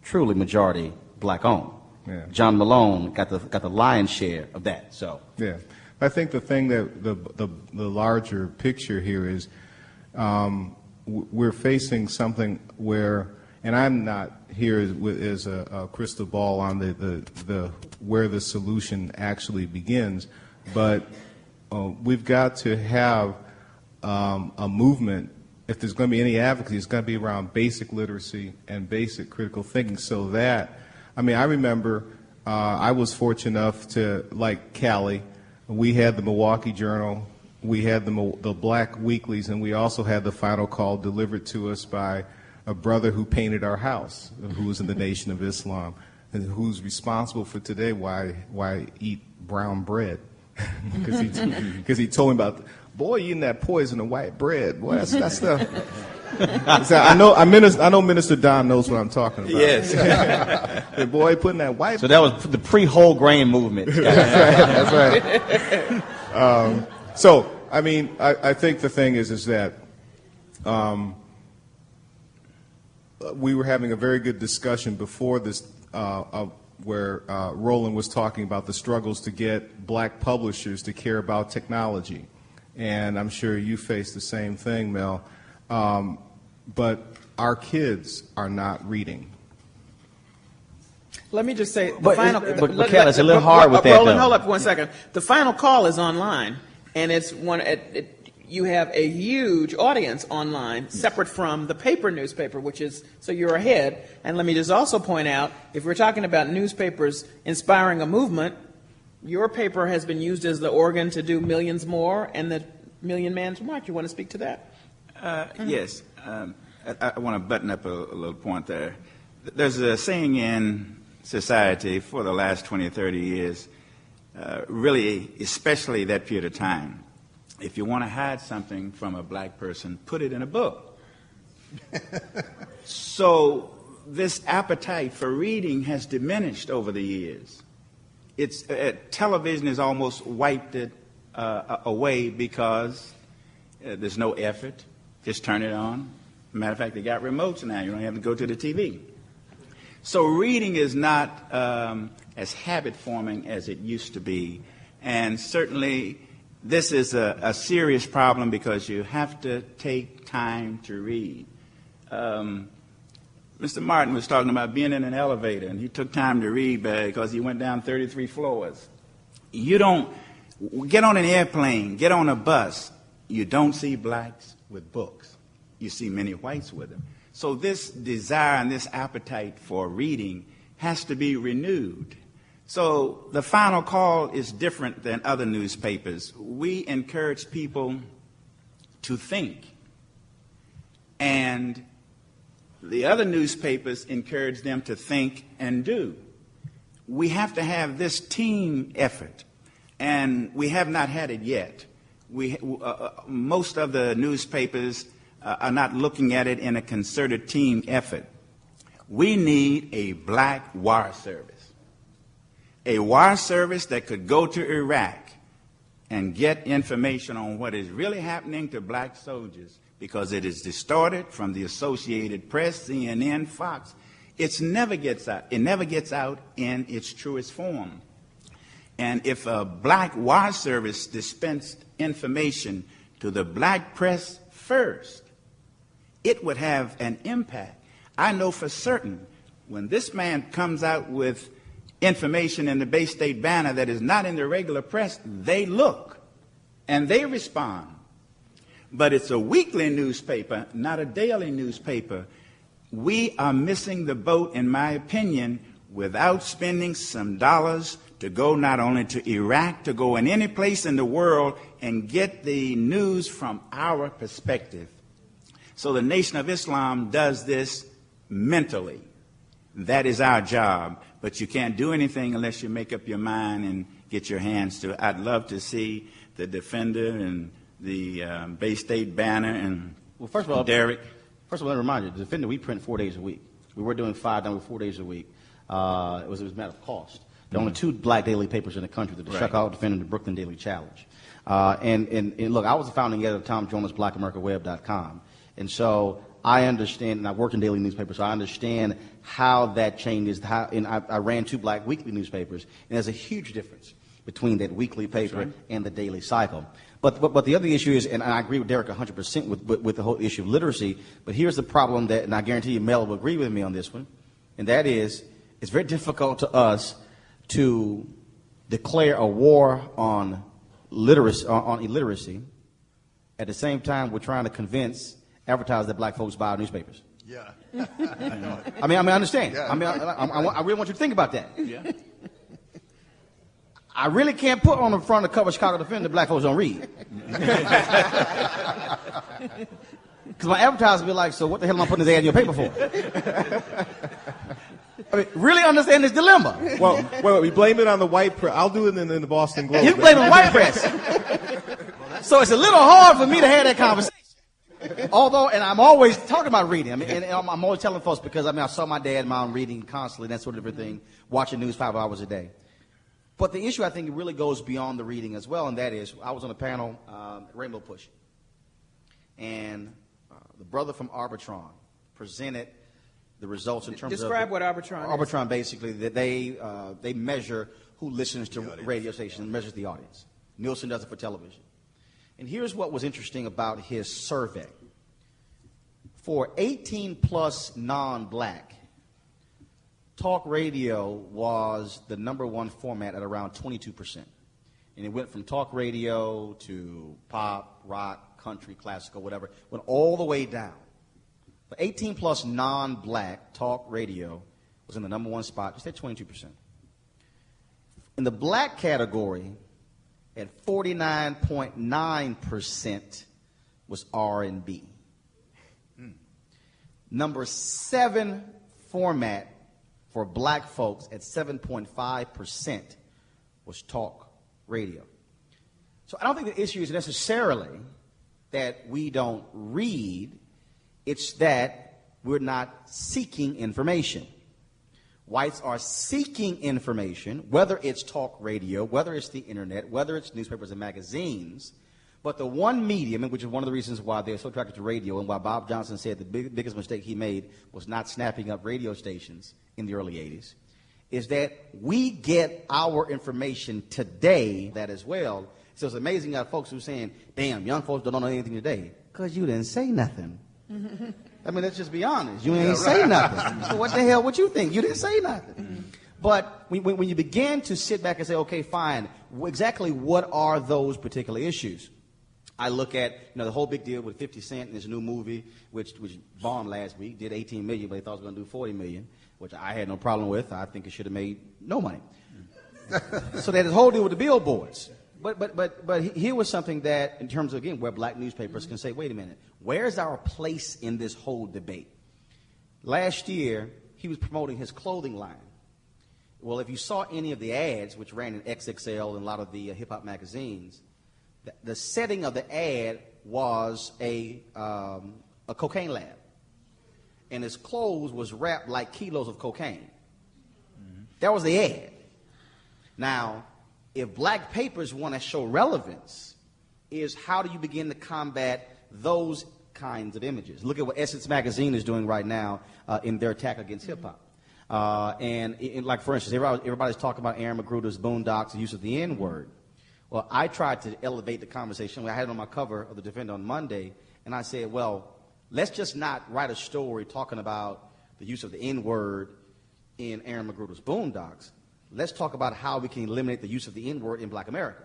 truly majority black owned. Yeah. John Malone got the lion's share of that. So yeah, I think the thing that the larger picture here is we're facing something where, and I'm not here as a crystal ball on the where the solution actually begins, but we've got to have a movement. If there's going to be any advocacy, it's going to be around basic literacy and basic critical thinking. So that, I remember I was fortunate enough to, like Callie, we had the Milwaukee Journal, we had the Black Weeklies, and we also had the Final Call delivered to us by a brother who painted our house, who was in the Nation of Islam, and who's responsible for today why I eat brown bread. Because he told me about, boy, eating that poison of white bread. Boy, that's the. I know Minister Don knows what I'm talking about. yes, the boy putting that white. So that was the pre-whole grain movement. That's right. So I think the thing is that we were having a very good discussion before this, where Roland was talking about the struggles to get black publishers to care about technology. And I'm sure you face the same thing, Mel. But our kids are not reading. Let me just say, But Cal, it's a little hard with that, Roland, though. hold up 1 second. The Final Call is online, and it's you have a huge audience online, separate from the paper newspaper, which is, so you're ahead. And let me just also point out, if we're talking about newspapers inspiring a movement, your paper has been used as the organ to do Millions More and the Million Man's March. You want to speak to that? Yes. I want to button up a little point there. There's a saying in society for the last 20 or 30 years, really, especially that period of time. If you want to hide something from a black person, put it in a book. So this appetite for reading has diminished over the years. Television has almost wiped it away because there's no effort. Just turn it on. Matter of fact, they got remotes now. You don't have to go to the TV. So reading is not as habit-forming as it used to be. And certainly this is a serious problem because you have to take time to read. Mr. Martin was talking about being in an elevator, and he took time to read because he went down 33 floors. You don't get on an airplane, get on a bus, you don't see blacks with books. You see many whites with them. So this desire and this appetite for reading has to be renewed. So the Final Call is different than other newspapers. We encourage people to think. And the other newspapers encourage them to think and do. We have to have this team effort and we have not had it yet. Most of the newspapers are not looking at it in a concerted team effort. We need a black wire service. A wire service that could go to Iraq and get information on what is really happening to black soldiers, because it is distorted from the Associated Press, CNN, Fox. It never gets out. It never gets out in its truest form. And if a black wire service dispensed information to the black press first, it would have an impact. I know for certain when this man comes out with information in the Bay State Banner that is not in the regular press, they look and they respond. But it's a weekly newspaper, not a daily newspaper. We are missing the boat, in my opinion, without spending some dollars to go not only to Iraq, to go in any place in the world and get the news from our perspective. So the Nation of Islam does this mentally. That is our job. But you can't do anything unless you make up your mind and get your hands to it. I'd love to see the Defender and the Bay State Banner and first of all, Derek. First of all, let me remind you, the Defender, we print 4 days a week. We were doing 5, now we're 4 days a week. It was a matter of cost. There are only 2 black daily papers in the country, the Chicago Defender and the Brooklyn Daily Challenge. And look, I was the founding editor of Tom Jonas' BlackAmericaWeb.com. And so I understand, and I worked in daily newspapers, so I understand how that changes. And I ran 2 black weekly newspapers, and there's a huge difference between that weekly paper and the daily cycle. But the other issue is, and I agree with Derek 100% with the whole issue of literacy, but here's the problem that, and I guarantee you Mel will agree with me on this one, and that is, it's very difficult to us to declare a war on illiteracy. At the same time, we're trying to advertise that black folks buy our newspapers. Yeah. I mean, I understand. Yeah. I really want you to think about that. Yeah. I really can't put on the front of the cover of Chicago Defender black folks don't read. Because my advertisers will be like, so what the hell am I putting this ad in your paper for? I mean, really understand this dilemma. Well, we blame it on the white press. I'll do it in the Boston Globe. You blame the white press. So it's a little hard for me to have that conversation. Although, and I'm always talking about reading. I mean, and I'm always telling folks because, I saw my dad and mom reading constantly, that sort of everything, watching news 5 hours a day. But the issue, I think, really goes beyond the reading as well, and that is, I was on a panel, Rainbow Push, and the brother from Arbitron presented the results in terms of... Describe what Arbitron is. Arbitron, basically, that they measure who listens to radio stations, measures the audience. Nielsen does it for television. And here's what was interesting about his survey. For 18-plus non-black, talk radio was the #1 format at around 22%. And it went from talk radio to pop, rock, country, classical, whatever. Went all the way down. For 18-plus non-black, talk radio was in the #1 spot, just at 22%. In the black category, at 49.9% was R&B. Number 7 format for black folks at 7.5% was talk radio. So I don't think the issue is necessarily that we don't read, it's that we're not seeking information. Whites are seeking information, whether it's talk radio, whether it's the internet, whether it's newspapers and magazines. But the one medium, which is one of the reasons why they're so attracted to radio and why Bob Johnson said the biggest mistake he made was not snapping up radio stations in the early 80s, is that we get our information today that as well. So it's amazing you got folks who are saying, damn, young folks don't know anything today because you didn't say nothing. I mean, let's just be honest. You ain't say nothing. So what the hell would you think? You didn't say nothing. But when you begin to sit back and say, okay, fine, exactly what are those particular issues? I look at, the whole big deal with 50 Cent and his new movie, which bombed last week, did $18 million, but they thought it was going to do $40 million, which I had no problem with. I think it should have made no money. So there's this whole deal with the billboards. But here was something that, in terms of, again, where black newspapers can say, wait a minute, where's our place in this whole debate? Last year, he was promoting his clothing line. Well, if you saw any of the ads, which ran in XXL and a lot of the hip-hop magazines, the setting of the ad was a cocaine lab. And his clothes was wrapped like kilos of cocaine. That was the ad. Now, if black papers want to show relevance, is how do you begin to combat those kinds of images? Look at what Essence Magazine is doing right now in their attack against hip-hop. Like, for instance, everybody's talking about Aaron McGruder's Boondocks, the use of the N-word. Well, I tried to elevate the conversation. I had it on my cover of the Defender on Monday, and I said, well, let's just not write a story talking about the use of the N-word in Aaron McGruder's Boondocks. Let's talk about how we can eliminate the use of the N-word in black America.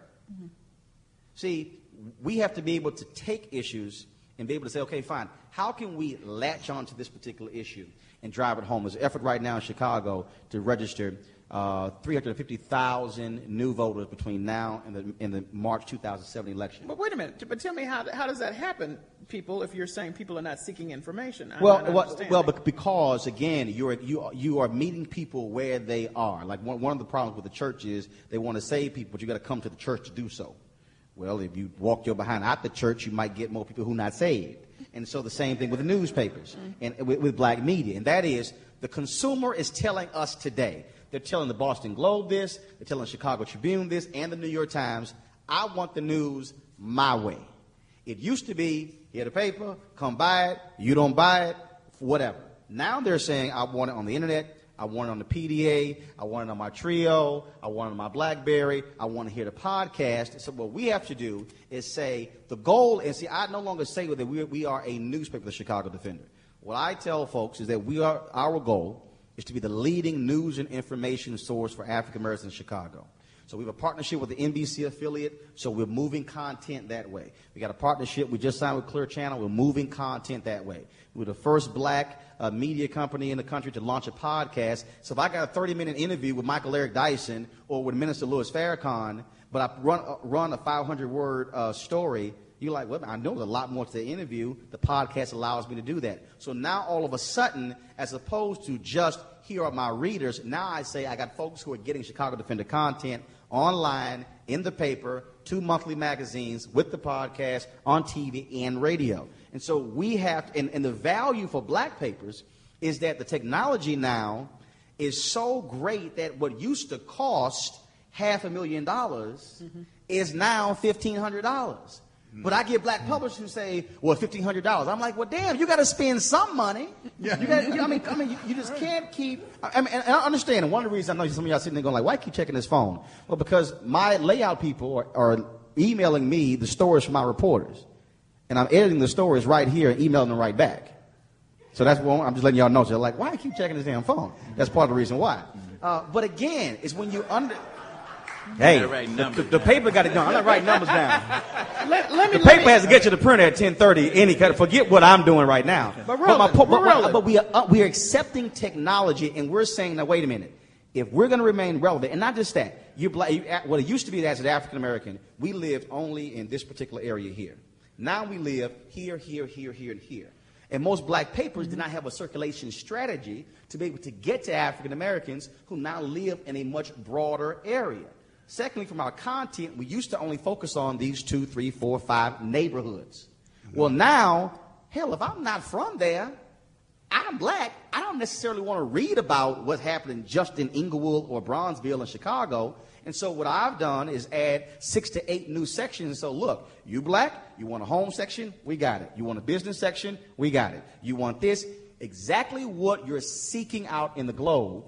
See, we have to be able to take issues and be able to say, okay, fine, how can we latch on to this particular issue and drive it home? There's an effort right now in Chicago to register 350,000 new voters between now and the March 2007 election. But wait a minute. But tell me, how does that happen, people, if you're saying people are not seeking information? Because, again, you are meeting people where they are. Like one of the problems with the church is they want to save people, but you got to come to the church to do so. Well, if you walk your behind out the church, you might get more people who are not saved. And so the same thing with the newspapers and with black media. And that is, the consumer is telling us today. They're telling the Boston Globe this, they're telling the Chicago Tribune this, and the New York Times, I want the news my way. It used to be, you had a paper, come buy it, you don't buy it, whatever. Now they're saying, I want it on the internet, I want it on the PDA, I want it on my Trio, I want it on my BlackBerry, I want to hear the podcast. So what we have to do is say the goal, and see, I no longer say that we are a newspaper, the Chicago Defender. What I tell folks is that our goal is to be the leading news and information source for African Americans in Chicago. So we have a partnership with the NBC affiliate, so we're moving content that way. We got a partnership we just signed with Clear Channel, we're moving content that way. We're the first black media company in the country to launch a podcast. So if I got a 30-minute interview with Michael Eric Dyson or with Minister Louis Farrakhan, but I run a 500-word story, you're like, well, I know there's a lot more to the interview. The podcast allows me to do that. So now all of a sudden, as opposed to just here are my readers, now I say I got folks who are getting Chicago Defender content online, in the paper, 2 monthly magazines, with the podcast, on TV and radio. And so we have, and the value for black papers is that the technology now is so great that what used to cost $500,000 is now $1,500. But I get black publishers who say, well, $1,500. I'm like, well, damn, you got to spend some money. Yeah. You just can't keep. And I understand. And one of the reasons I know some of y'all sitting there going like, why keep checking this phone? Well, because my layout people are emailing me the stories from my reporters, and I'm editing the stories right here and emailing them right back. So that's what I'm just letting y'all know. So they're like, why keep checking this damn phone? That's part of the reason why. But again, it's when you Hey, the paper got it done. I'm not writing numbers down. The paper has to get to the printer at 10:30. Forget what I'm doing right now. But we are accepting technology, and we're saying, now wait a minute. If we're going to remain relevant, and not just that, what it used to be as an African American, we lived only in this particular area here. Now we live here, here, here, here, and here. And most black papers did not have a circulation strategy to be able to get to African Americans who now live in a much broader area. Secondly, from our content, we used to only focus on these 2, 3, 4, 5 neighborhoods. Well, now, hell, if I'm not from there, I'm black, I don't necessarily want to read about what's happening just in Inglewood or Bronzeville in Chicago. And so what I've done is add 6 to 8 new sections. So look, you black, you want a home section? We got it. You want a business section? We got it. You want this? Exactly what you're seeking out in the Globe,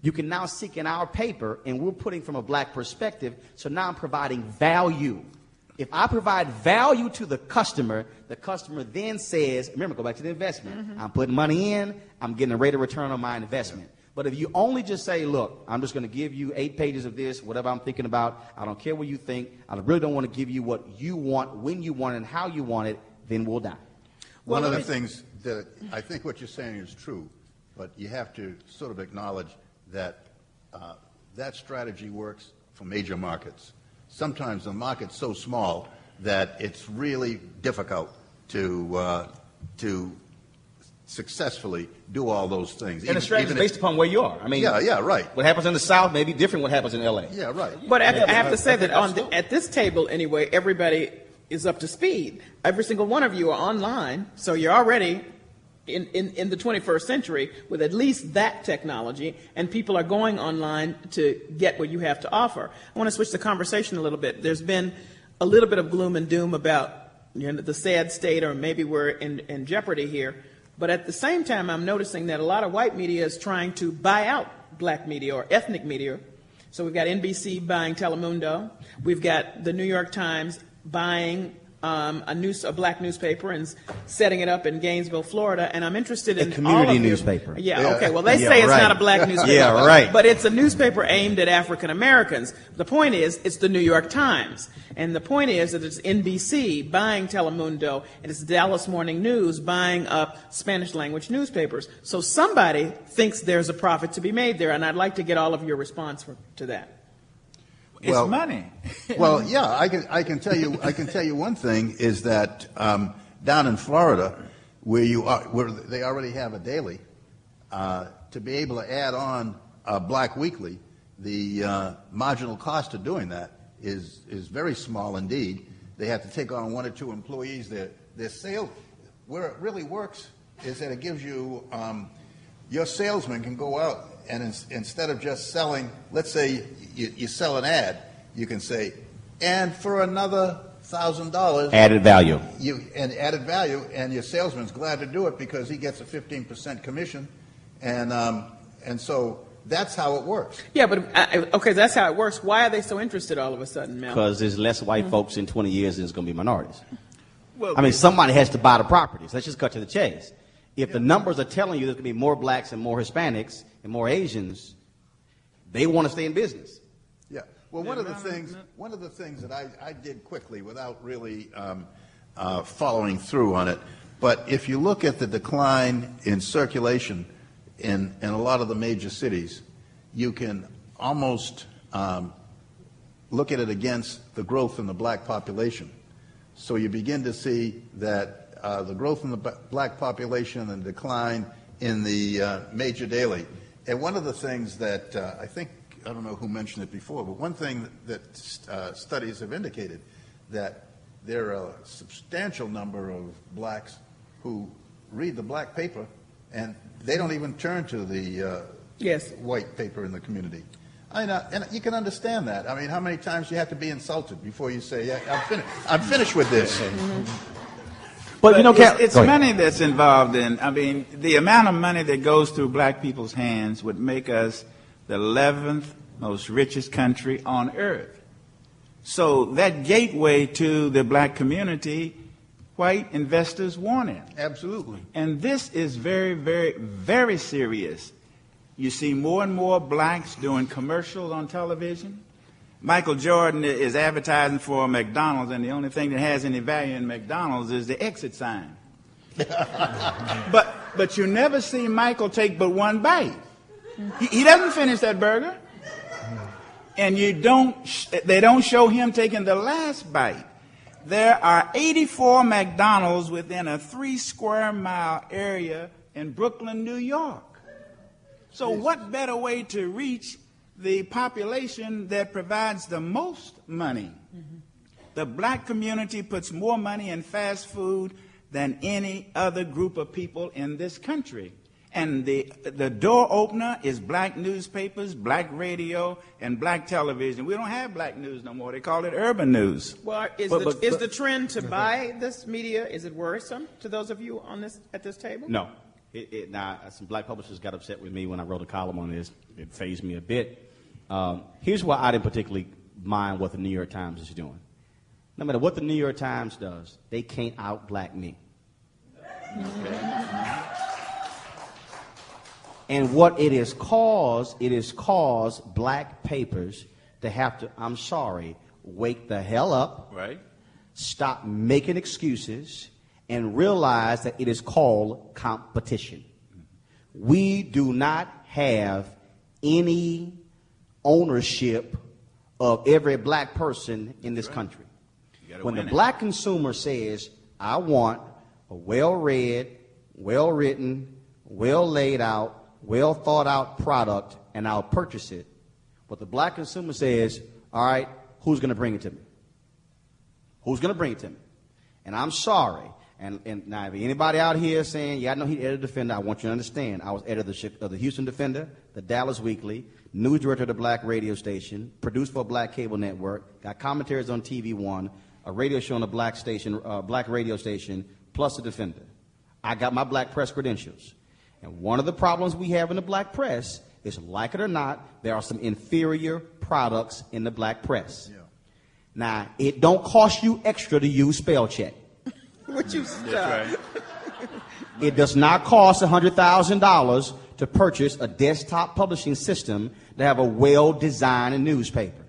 you can now seek in our paper, and we're putting from a black perspective. So now I'm providing value. If I provide value to the customer then says, remember, go back to the investment. I'm putting money in, I'm getting a rate of return on my investment. But if you only just say, look, I'm just going to give you 8 pages of this, whatever I'm thinking about, I don't care what you think, I really don't want to give you what you want, when you want it, and how you want it, then we'll die. One of the things that I think what you're saying is true, but you have to sort of acknowledge that that strategy works for major markets. Sometimes the market's so small that it's really difficult to successfully do all those things. And the strategy is based upon where you are. I mean, yeah, right. What happens in the South may be different what happens in L.A. Yeah, right. But I have to say that at this table, anyway, everybody is up to speed. Every single one of you are online, so you're already in the 21st century with at least that technology, and people are going online to get what you have to offer. I want to switch the conversation a little bit. There's been a little bit of gloom and doom about the sad state, or maybe we're in jeopardy here. But at the same time, I'm noticing that a lot of white media is trying to buy out black media or ethnic media. So we've got NBC buying Telemundo. We've got the New York Times buying a black newspaper and setting it up in Gainesville, Florida. And I'm interested in a community all of newspaper. Yeah, okay. Well, they say it's not a black newspaper. Yeah, right. But it's a newspaper aimed at African Americans. The point is, it's the New York Times. And the point is that it's NBC buying Telemundo, and it's Dallas Morning News buying up Spanish language newspapers. So somebody thinks there's a profit to be made there, and I'd like to get all of your response to that. It's money. Well, yeah, I can tell you one thing is that down in Florida, where they already have a daily, to be able to add on a Black Weekly, the marginal cost of doing that is very small indeed. They have to take on 1 or 2 employees. Their sale, where it really works, is that it gives you your salesman can go out and instead of just selling, let's say you sell an ad, you can say, and for another $1,000 added value. Added value, and your salesman's glad to do it because he gets a 15% commission, and so that's how it works. Yeah, but okay, that's how it works. Why are they so interested all of a sudden, Mel? Because there's less white folks in 20 years than there's going to be minorities. Well, I mean, somebody has to buy the properties. Let's just cut to the chase. If the numbers are telling you there's going to be more blacks and more Hispanics and more Asians, they want to stay in business. Yeah. Well, one of the things that I did quickly without really following through on it, but if you look at the decline in circulation in a lot of the major cities, you can almost look at it against the growth in the black population. So you begin to see that the growth in the black population and decline in the major daily. And one of the things that I don't know who mentioned it before, but one thing that studies have indicated that there are a substantial number of blacks who read the black paper and they don't even turn to the white paper in the community. And you can understand that. I mean, how many times do you have to be insulted before you say, yeah, I'm finished with this? But it's money that's involved in. I mean, the amount of money that goes through black people's hands would make us the 11th most richest country on earth. So that gateway to the black community, white investors want it. Absolutely. And this is very, very, very serious. You see more and more blacks doing commercials on television. Michael Jordan is advertising for McDonald's, and the only thing that has any value in McDonald's is the exit sign. But you never see Michael take but one bite. He doesn't finish that burger. And they don't show him taking the last bite. There are 84 McDonald's within a 3-square-mile area in Brooklyn, New York. So what better way to reach the population that provides the most money? Mm-hmm. The black community puts more money in fast food than any other group of people in this country. And the door opener is black newspapers, black radio, and black television. We don't have black news no more. They call it urban news. Well, is the trend to buy this media, is it worrisome to those of you at this table? No. Now, some black publishers got upset with me when I wrote a column on this. It fazed me a bit. Here's why I didn't particularly mind what the New York Times is doing. No matter what the New York Times does, they can't out-black me. And what it has caused black papers to have to, I'm sorry, wake the hell up, right? Stop making excuses, and realize that it is called competition. We do not have any ownership of every black person in this country. When the black consumer says, I want a well-read, well-written, well laid out, well thought out product, and I'll purchase it. But the black consumer says, all right, who's going to bring it to me? Who's going to bring it to me? And I'm sorry. And now, if anybody out here saying, yeah, I know he's editor of the Defender, I want you to understand, I was editor of the Houston Defender, the Dallas Weekly, news director of the black radio station, produced for a black cable network, got commentaries on TV One, a radio show on a black radio station, plus the Defender. I got my black press credentials. And one of the problems we have in the black press is, like it or not, there are some inferior products in the black press. Yeah. Now, it don't cost you extra to use spell check. Would you stop? That's right. It does not cost $100,000 to purchase a desktop publishing system to have a well-designed newspaper.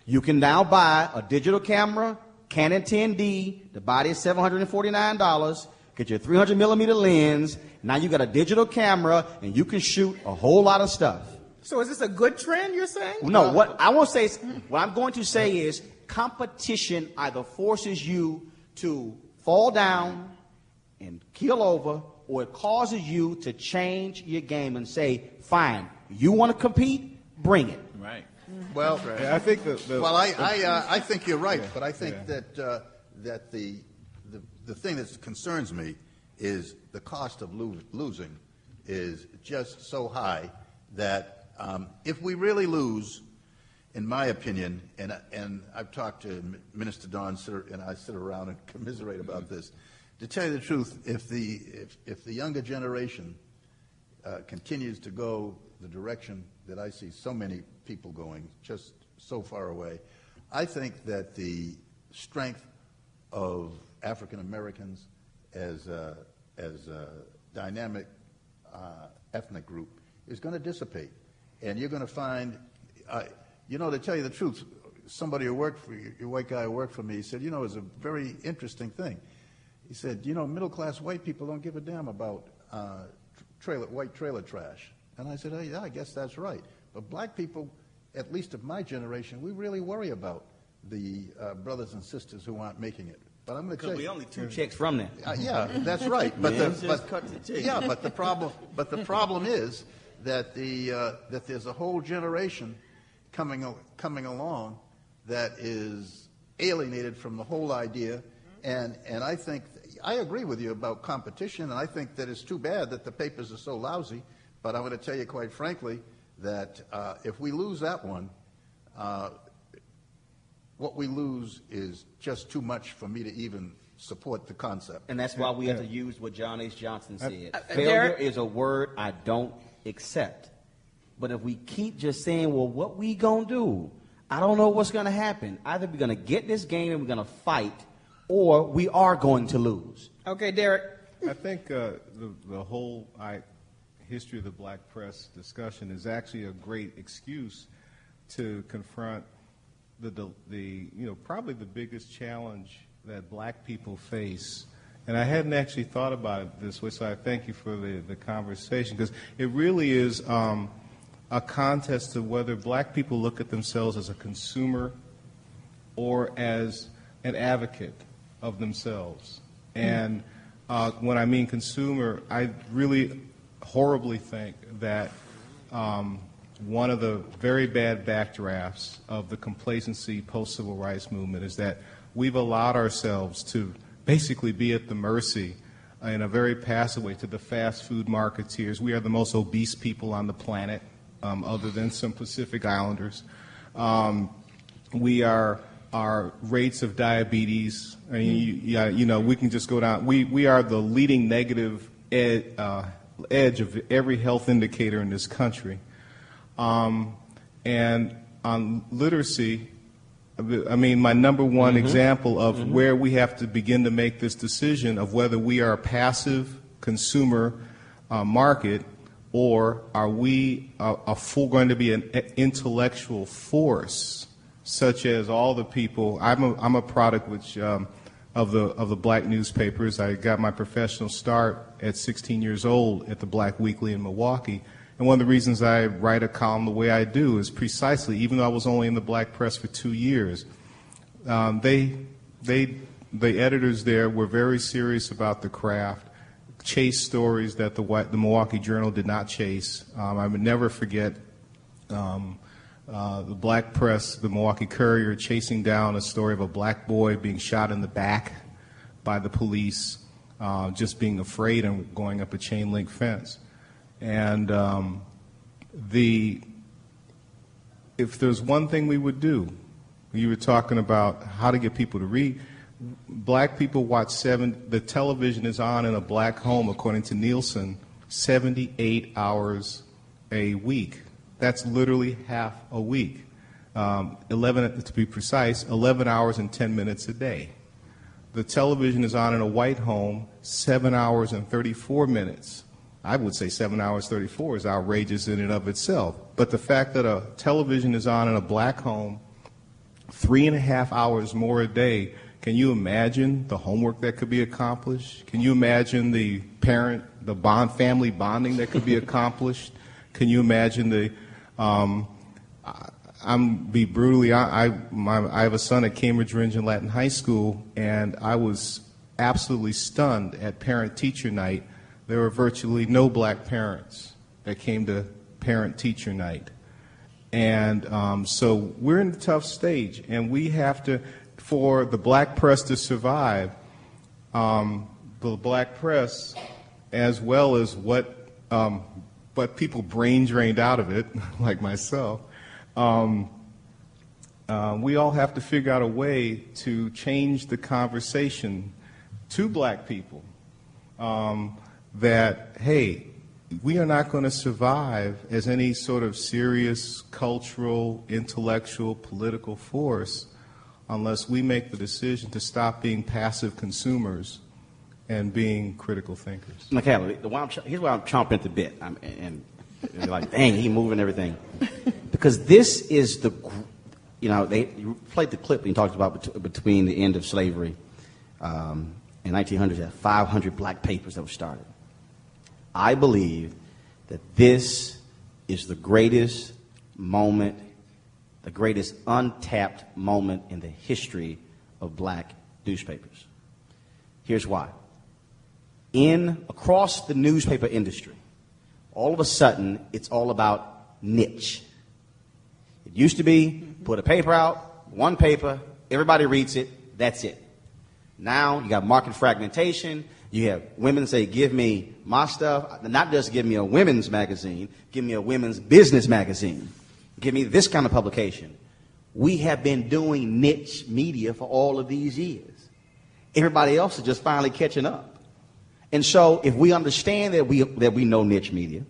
You can now buy a digital camera, Canon 10D, the body is $749, get your 300 millimeter lens. Now you got a digital camera and you can shoot a whole lot of stuff. So is this a good trend, you're saying? No, what I'm going to say is competition either forces you to fall down and keel over, or it causes you to change your game and say, fine, you want to compete, bring it. Right. Well, I think I think you're right, but I think that the thing that concerns me is the cost of losing is just so high that if we really lose, in my opinion, and I've talked to Minister Don and I sit around and commiserate about this. To tell you the truth, if the younger generation continues to go the direction that I see so many people going, just so far away, I think that the strength of African Americans as a dynamic ethnic group is going to dissipate, and you're going to find. To tell you the truth, somebody who worked for you, a white guy who worked for me, he said, it's a very interesting thing. He said, middle-class white people don't give a damn about white trailer trash. And I said, yeah, I guess that's right. But black people, at least of my generation, we really worry about the brothers and sisters who aren't making it. But I'm going to tell you, we only 2 checks from them. Yeah, that's right. But the problem is that that there's a whole generation coming along that is alienated from the whole idea, and I think I agree with you about competition, and I think that it's too bad that the papers are so lousy. But I'm going to tell you quite frankly that if we lose that one, what we lose is just too much for me to even support the concept. And that's why we have to use what John H. Johnson said. Failure is a word I don't accept. But if we keep just saying, well, what we going to do? I don't know what's going to happen. Either we're going to get this game and we're going to fight, or we are going to lose. Okay, Derek. I think the whole history of the black press discussion is actually a great excuse to confront probably the biggest challenge that black people face. And I hadn't actually thought about it this way, so I thank you for the conversation, because it really is a contest of whether black people look at themselves as a consumer or as an advocate of themselves. And when I mean consumer, I really horribly think that one of the very bad backdrafts of the complacency post-civil rights movement is that we've allowed ourselves to basically be at the mercy in a very passive way to the fast food marketeers. We are the most obese people on the planet, other than some Pacific Islanders. Our rates of diabetes, I mean, we can just go down. We are the leading negative edge of every health indicator in this country. And on literacy, I mean, my number one example of where we have to begin to make this decision of whether we are a passive consumer market, or are we going to be an intellectual force, such as all the people. I'm a product of the black newspapers. I got my professional start at 16 years old at the Black Weekly in Milwaukee. And one of the reasons I write a column the way I do is precisely, even though I was only in the black press for 2 years, the editors there were very serious about the craft, chase stories that the Milwaukee Journal did not chase. I would never forget the black press, the Milwaukee Courier, chasing down a story of a black boy being shot in the back by the police, just being afraid and going up a chain link fence. And if there's one thing we would do, you were talking about how to get people to read. Black people watch the television is on in a black home, according to Nielsen, 78 hours a week. That's literally half a week. 11, to be precise, 11 hours and 10 minutes a day. The television is on in a white home, 7 hours and 34 minutes. I would say 7 hours 34 is outrageous in and of itself. But the fact that a television is on in a black home 3.5 hours more a day, can you imagine the homework that could be accomplished? Can you imagine the family bonding that could be accomplished? Can you imagine I have a son at Cambridge Ringen Latin High School, and I was absolutely stunned at parent-teacher night. There were virtually no black parents that came to parent-teacher night. And so we're in a tough stage, and we have to, for the black press to survive, the black press, as well as what people brain drained out of it, like myself, we all have to figure out a way to change the conversation to black people that, hey, we are not going to survive as any sort of serious cultural, intellectual, political force unless we make the decision to stop being passive consumers and being critical thinkers. Now, Callie, here's why I'm chomping at the bit. And you're like, dang, he moving everything. Because this is you played the clip and talked about between the end of slavery in 1900, you had 500 black papers that were started. I believe that this is the greatest moment, the greatest untapped moment in the history of black newspapers. Here's why. Across the newspaper industry, all of a sudden, it's all about niche. It used to be, put a paper out, one paper, everybody reads it, that's it. Now, you got market fragmentation. You have women say, give me my stuff, not just give me a women's magazine, give me a women's business magazine. Give me this kind of publication. We have been doing niche media for all of these years. Everybody else is just finally catching up. And so if we understand that we know niche media,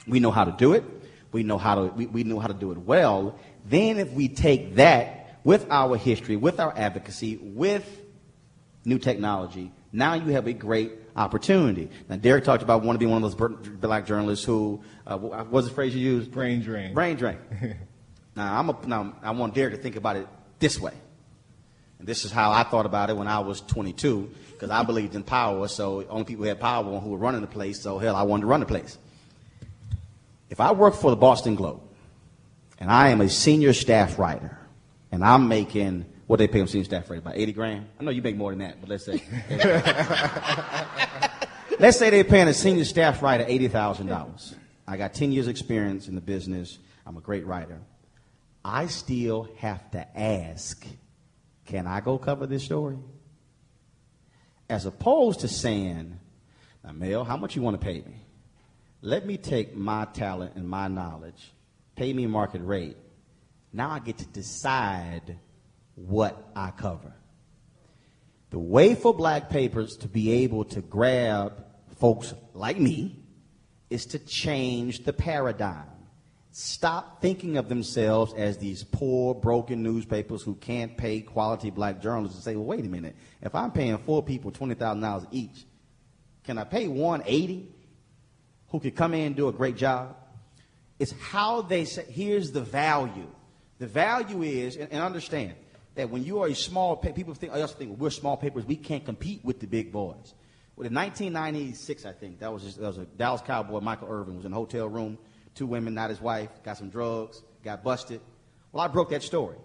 we know how to do it, we know how to do it well, then if we take that with our history, with our advocacy, with new technology, now you have a great opportunity. Now, Derek talked about wanting to be one of those black journalists who, what was the phrase you used? Brain drain. Brain drain. Now, I want Derek to think about it this way. And this is how I thought about it when I was 22, because I believed in power, so only people who had power were who were running the place, so hell, I wanted to run the place. If I work for the Boston Globe, and I am a senior staff writer, and I'm making, what they pay them senior staff writer, about 80 grand? I know you make more than that, but let's say. Let's say they're paying a senior staff writer $80,000. I got 10 years experience in the business. I'm a great writer. I still have to ask, can I go cover this story? As opposed to saying, now, Mel, how much you want to pay me? Let me take my talent and my knowledge, pay me market rate. Now I get to decide what I cover. The way for black papers to be able to grab folks like me is to change the paradigm. Stop thinking of themselves as these poor, broken newspapers who can't pay quality black journalists and say, well, wait a minute. If I'm paying 4 people $20,000 each, can I pay one $80 who could come in and do a great job? It's how they say, here's the value. The value is, and understand, that when you are a small paper, people also think, well, we're small papers, we can't compete with the big boys. Well, in 1996, I think, that was a Dallas Cowboy, Michael Irvin, was in a hotel room, 2 women, not his wife, got some drugs, got busted. Well, I broke that story.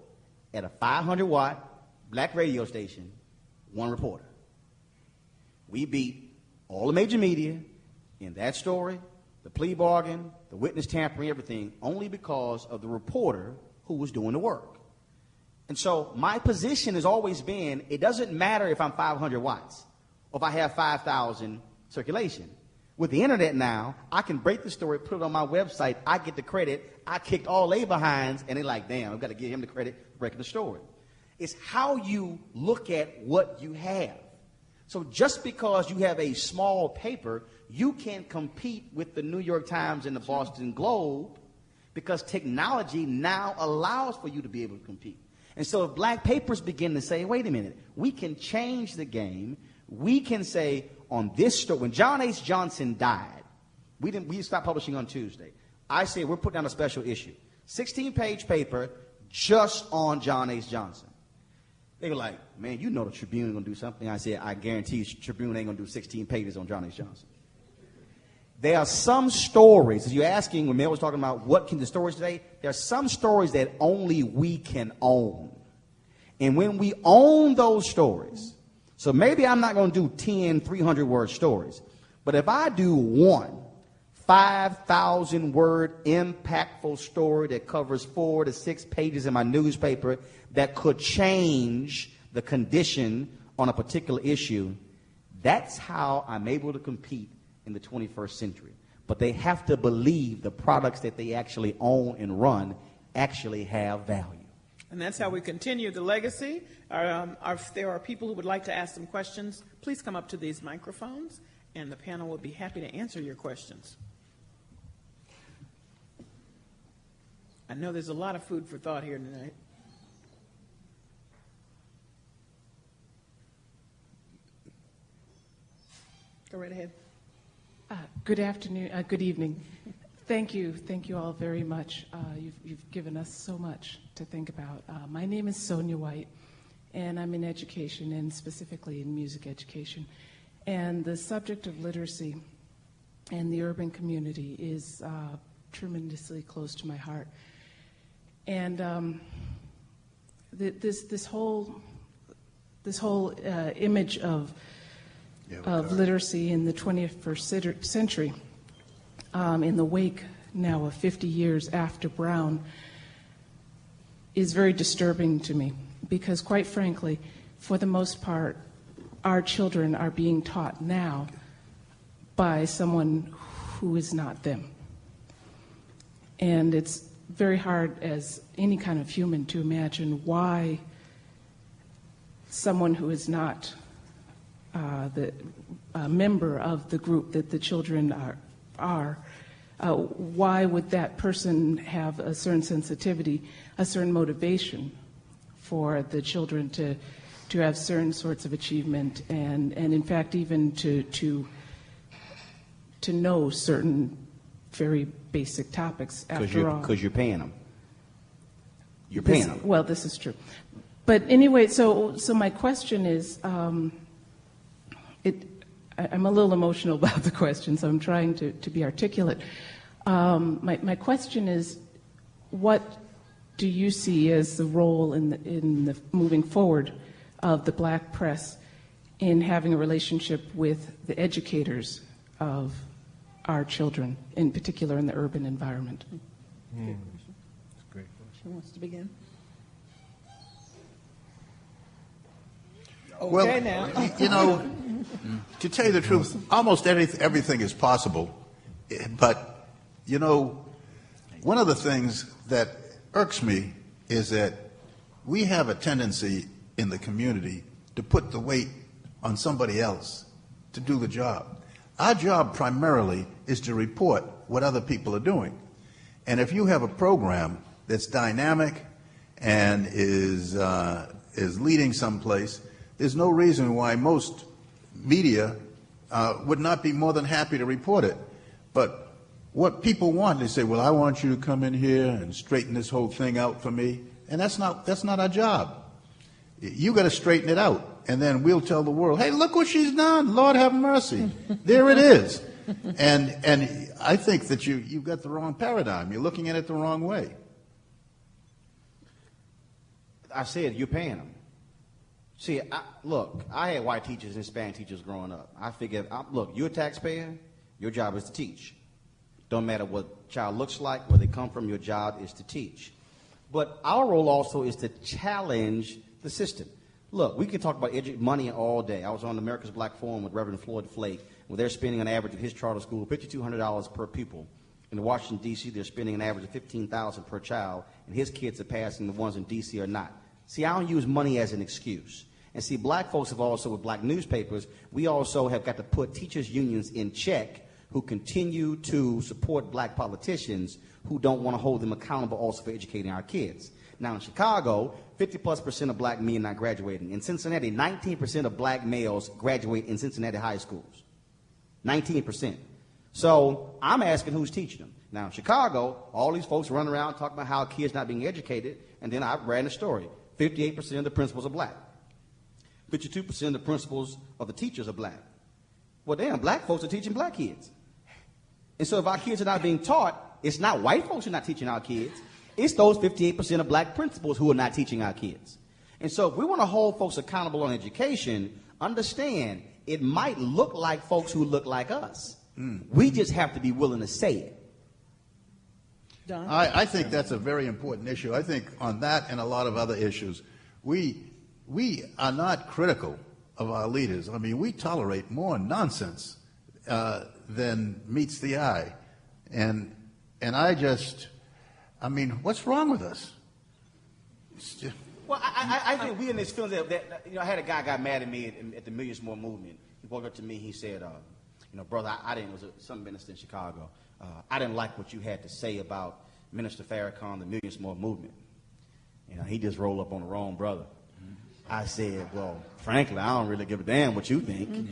At a 500-watt black radio station, 1 reporter. We beat all the major media in that story, the plea bargain, the witness tampering, everything, only because of the reporter who was doing the work. And so my position has always been, it doesn't matter if I'm 500 watts or if I have 5,000 circulation. With the internet now, I can break the story, put it on my website, I get the credit, I kicked all they behinds, and they're like, damn, I've got to give him the credit for breaking the story. It's how you look at what you have. So just because you have a small paper, you can't compete with the New York Times and the Boston Globe because technology now allows for you to be able to compete. And so if black papers begin to say, wait a minute, we can change the game, we can say on this story, when John H. Johnson died, we stopped publishing on Tuesday. I said we're putting out a special issue, 16-page paper just on John H. Johnson. They were like, man, you know the Tribune is going to do something. I said, I guarantee you Tribune ain't going to do 16 pages on John H. Johnson. There are some stories, as you're asking, when Mel was talking about what can the stories today, there are some stories that only we can own. And when we own those stories, so maybe I'm not going to do 10 300-word stories, but if I do one 5,000-word impactful story that covers 4 to 6 pages in my newspaper that could change the condition on a particular issue, that's how I'm able to compete in the 21st century. But they have to believe the products that they actually own and run actually have value. And that's how we continue the legacy. If there are people who would like to ask some questions, please come up to these microphones, and the panel will be happy to answer your questions. I know there's a lot of food for thought here tonight. Go right ahead. Good afternoon, good evening. Thank you all very much. You've given us so much to think about. My name is Sonia White, and I'm in education, and specifically in music education. And the subject of literacy and the urban community is tremendously close to my heart. And this whole image of literacy in the 21st century, in the wake now of 50 years after Brown, is very disturbing to me because, quite frankly, for the most part, our children are being taught now by someone who is not them. And it's very hard as any kind of human to imagine why someone who is not a member of the group that the children are, why would that person have a certain sensitivity, a certain motivation for the children to have certain sorts of achievement and in fact even to know certain very basic topics after all. Because you're paying them. You're paying them. Well, this is true. But anyway, so my question is, I'm a little emotional about the question, so I'm trying to be articulate. My question is, what do you see as the role in the moving forward of the black press in having a relationship with the educators of our children, in particular in the urban environment? That's a great question. Who wants to begin? Well, Okay, now. you know, to tell you the truth, almost everything is possible. But, you know, one of the things that irks me is that we have a tendency in the community to put the weight on somebody else to do the job. Our job primarily is to report what other people are doing. And if you have a program that's dynamic and is leading someplace, there's no reason why most media would not be more than happy to report it. But what people want, they say, well, I want you to come in here and straighten this whole thing out for me. And that's not our job. You got to straighten it out. And then we'll tell the world, hey, look what she's done. Lord have mercy. There it is. And I think that you've got the wrong paradigm. You're looking at it the wrong way. I said you're paying them. See, look, I had white teachers and Hispanic teachers growing up. I figured, look, you're a taxpayer, your job is to teach. Don't matter what child looks like, where they come from, your job is to teach. But our role also is to challenge the system. Look, we can talk about money all day. I was on the America's Black Forum with Reverend Floyd Flake, where they're spending an average of his charter school $5,200 per pupil. In Washington, D.C., they're spending an average of $15,000 per child, and his kids are passing, the ones in D.C. are not. See, I don't use money as an excuse. And see, black folks have also, with black newspapers, we also have got to put teachers' unions in check who continue to support black politicians who don't want to hold them accountable also for educating our kids. Now, in Chicago, 50+% of black men are not graduating. In Cincinnati, 19% of black males graduate in Cincinnati high schools. 19%. So I'm asking who's teaching them. Now, in Chicago, all these folks run around talking about how kids not being educated, and then I ran a story. 58% of the principals are black. 52% of the principals of the teachers are black. Well, damn, black folks are teaching black kids. And so if our kids are not being taught, it's not white folks who are not teaching our kids. It's those 58% of black principals who are not teaching our kids. And so if we want to hold folks accountable on education, understand it might look like folks who look like us. We just have to be willing to say it. Don? I think that's a very important issue. I think on that and a lot of other issues, we are not critical of our leaders. I mean, we tolerate more nonsense than meets the eye. And I mean, what's wrong with us? Well, I think we in this film that I had a guy got mad at me at the Millions More movement. He walked up to me, he said, brother, it was some minister in Chicago. I didn't like what you had to say about Minister Farrakhan, the Millions More movement. He just rolled up on the wrong brother. I said, well, frankly, I don't really give a damn what you think.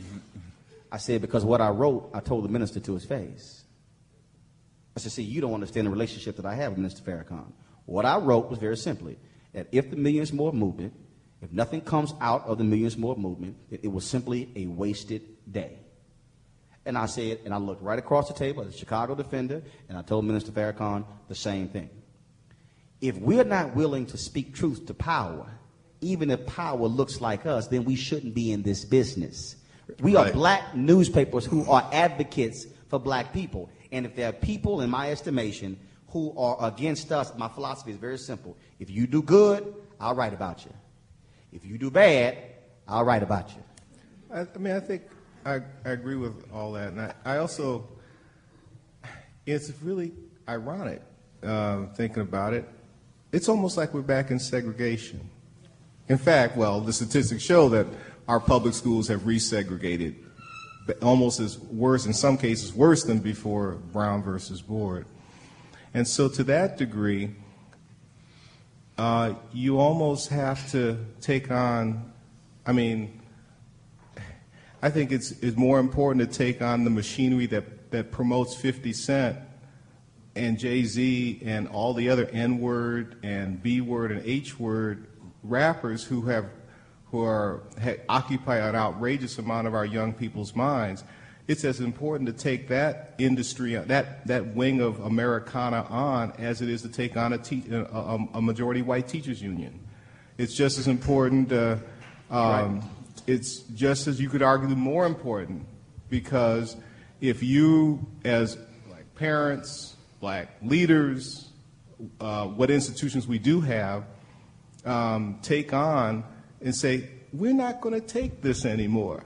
I said, because what I wrote, I told the minister to his face. I said, see, you don't understand the relationship that I have with Minister Farrakhan. What I wrote was very simply that if the Millions More movement, if nothing comes out of the Millions More movement, it was simply a wasted day. And I said, and I looked right across the table as a Chicago defender, and I told Minister Farrakhan the same thing. If we're not willing to speak truth to power, even if power looks like us, then we shouldn't be in this business. We are black newspapers who are advocates for black people. And if there are people, in my estimation, who are against us, my philosophy is very simple. If you do good, I'll write about you. If you do bad, I'll write about you. I think I agree with all that. And I also, it's really ironic thinking about it. It's almost like we're back in segregation. In fact, the statistics show that our public schools have resegregated almost as worse, in some cases, worse than before Brown versus Board. And so to that degree, you almost have to take on, I think it's more important to take on the machinery that promotes 50 Cent and Jay-Z and all the other N-word and B-word and H-word rappers who occupy an outrageous amount of our young people's minds. It's as important to take that industry, that wing of Americana on, as it is to take on a majority white teachers union. It's just as important. It's just as, you could argue, more important, because if you, as black parents, black leaders, what institutions we do have, take on and say, we're not going to take this anymore,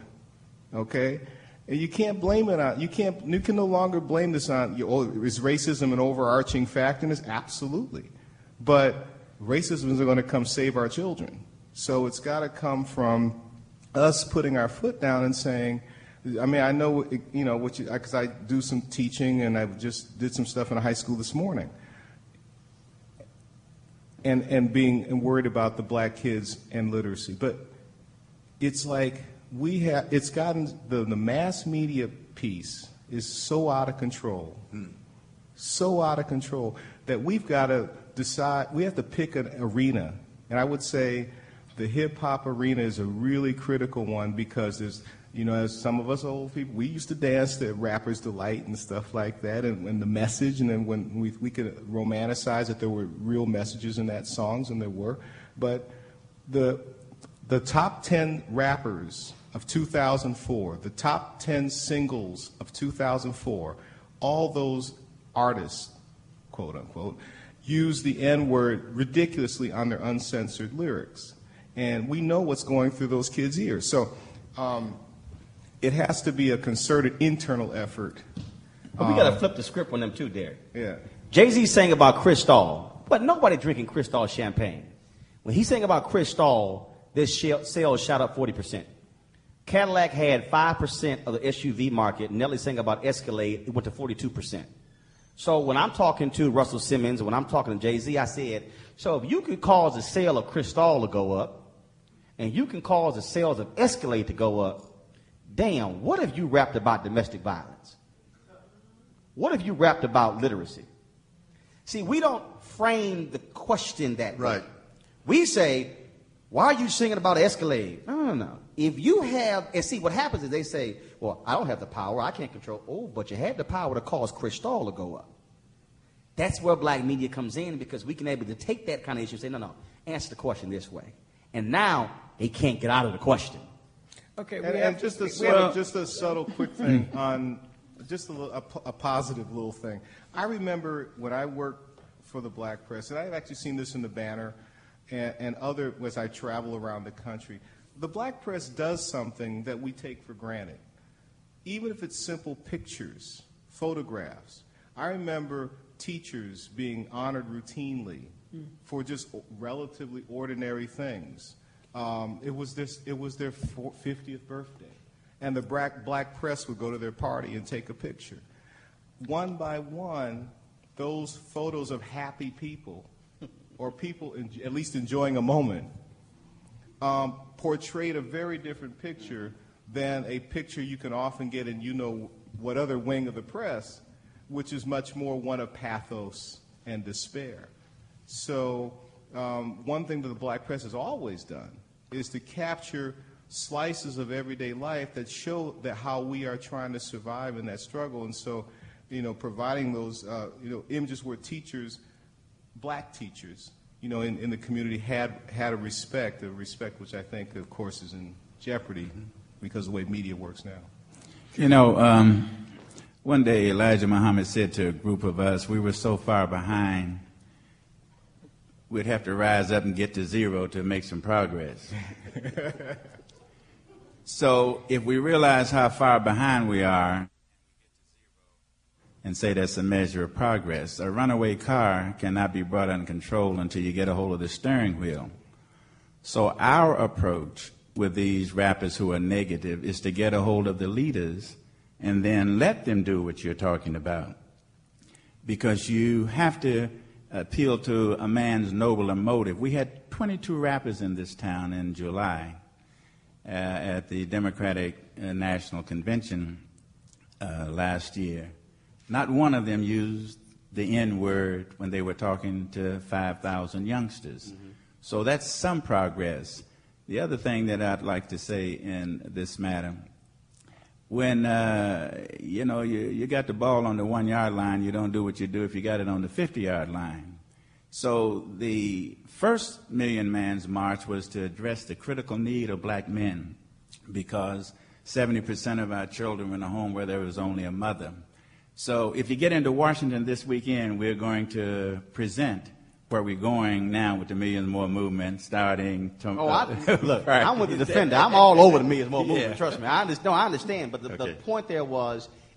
okay? And you can't blame it on, you can no longer blame this on, is racism an overarching factor in this? Absolutely. But racism is going to come save our children. So it's got to come from us putting our foot down and saying, I know, because I do some teaching, and I just did some stuff in a high school this morning. And being worried about the black kids and literacy. But it's like it's gotten, the mass media piece is so out of control, that we've got to decide, we have to pick an arena. And I would say the hip-hop arena is a really critical one, because there's, as some of us old people, we used to dance to Rapper's Delight and stuff like that, and the message, and then when we could romanticize that there were real messages in that songs, and there were. But the top 10 rappers of 2004, the top 10 singles of 2004, all those artists, quote unquote, use the N-word ridiculously on their uncensored lyrics. And we know what's going through those kids' ears. So it has to be a concerted internal effort. But we got to flip the script on them too, Derek. Yeah. Jay-Z sang about Cristal, but nobody drinking Cristal champagne. When he sang about Cristal, their sales shot up 40%. Cadillac had 5% of the SUV market. Nelly sang about Escalade, it went to 42%. So when I'm talking to Russell Simmons, when I'm talking to Jay-Z, I said, so if you can cause the sale of Cristal to go up, and you can cause the sales of Escalade to go up, damn, what if you rapped about domestic violence? What if you rapped about literacy? See, we don't frame the question that way. Right. We say, why are you singing about Escalade? No. If you have, and see, what happens is they say, well, I don't have the power, I can't control. Oh, but you have the power to cause Cristal to go up. That's where black media comes in, because we can able to take that kind of issue and say, no, answer the question this way. And now they can't get out of the question. Okay, And just a subtle quick thing on just a positive little thing. I remember when I worked for the Black Press, and I've actually seen this in the Banner and other, as I travel around the country, the Black Press does something that we take for granted. Even if it's simple pictures, photographs. I remember teachers being honored routinely for just relatively ordinary things. It was their 50th birthday, and the Black Press would go to their party and take a picture. One by one, those photos of happy people, or people at least enjoying a moment, portrayed a very different picture than a picture you can often get in what other wing of the press, which is much more one of pathos and despair. So one thing that the Black Press has always done is to capture slices of everyday life that show that how we are trying to survive in that struggle. And so, providing those, images where teachers, black teachers, in the community had a respect which I think, of course, is in jeopardy because of the way media works now. One day Elijah Muhammad said to a group of us, we were so far behind, we'd have to rise up and get to zero to make some progress. So if we realize how far behind we are and say that's a measure of progress, a runaway car cannot be brought under control until you get a hold of the steering wheel. So our approach with these rappers who are negative is to get a hold of the leaders and then let them do what you're talking about. Because you have to appeal to a man's nobler motive. We had 22 rappers in this town in July at the Democratic National Convention last year. Not one of them used the N-word when they were talking to 5,000 youngsters. So that's some progress. The other thing that I'd like to say in this matter, when you got the ball on the 1 yard line, you don't do what you do if you got it on the 50-yard line. So the first Million Man's March was to address the critical need of black men, because 70% of our children were in a home where there was only a mother. So if you get into Washington this weekend, we're going to present where we're going now with the Millions More movement, starting tomorrow. Look, I'm with the defender. I'm all over the Millions More movement. Trust me. I understand. But the point there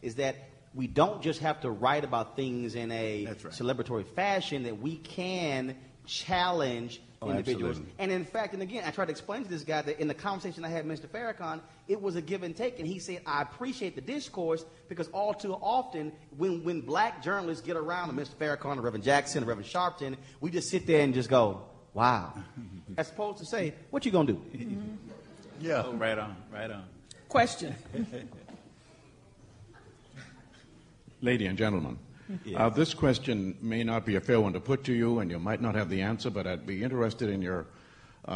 is that we don't just have to write about things in a celebratory fashion, that we can challenge individuals. Absolutely. And in fact, and again, I tried to explain to this guy that in the conversation I had with Mr. Farrakhan, it was a give and take. And he said, I appreciate the discourse, because all too often when black journalists get around to Mr. Farrakhan, or Reverend Jackson, or Reverend Sharpton, we just sit there and just go, wow. As opposed to say, what you going to do? Yeah. Oh, right on. Question. Lady and gentlemen, this question may not be a fair one to put to you, and you might not have the answer, but I'd be interested in your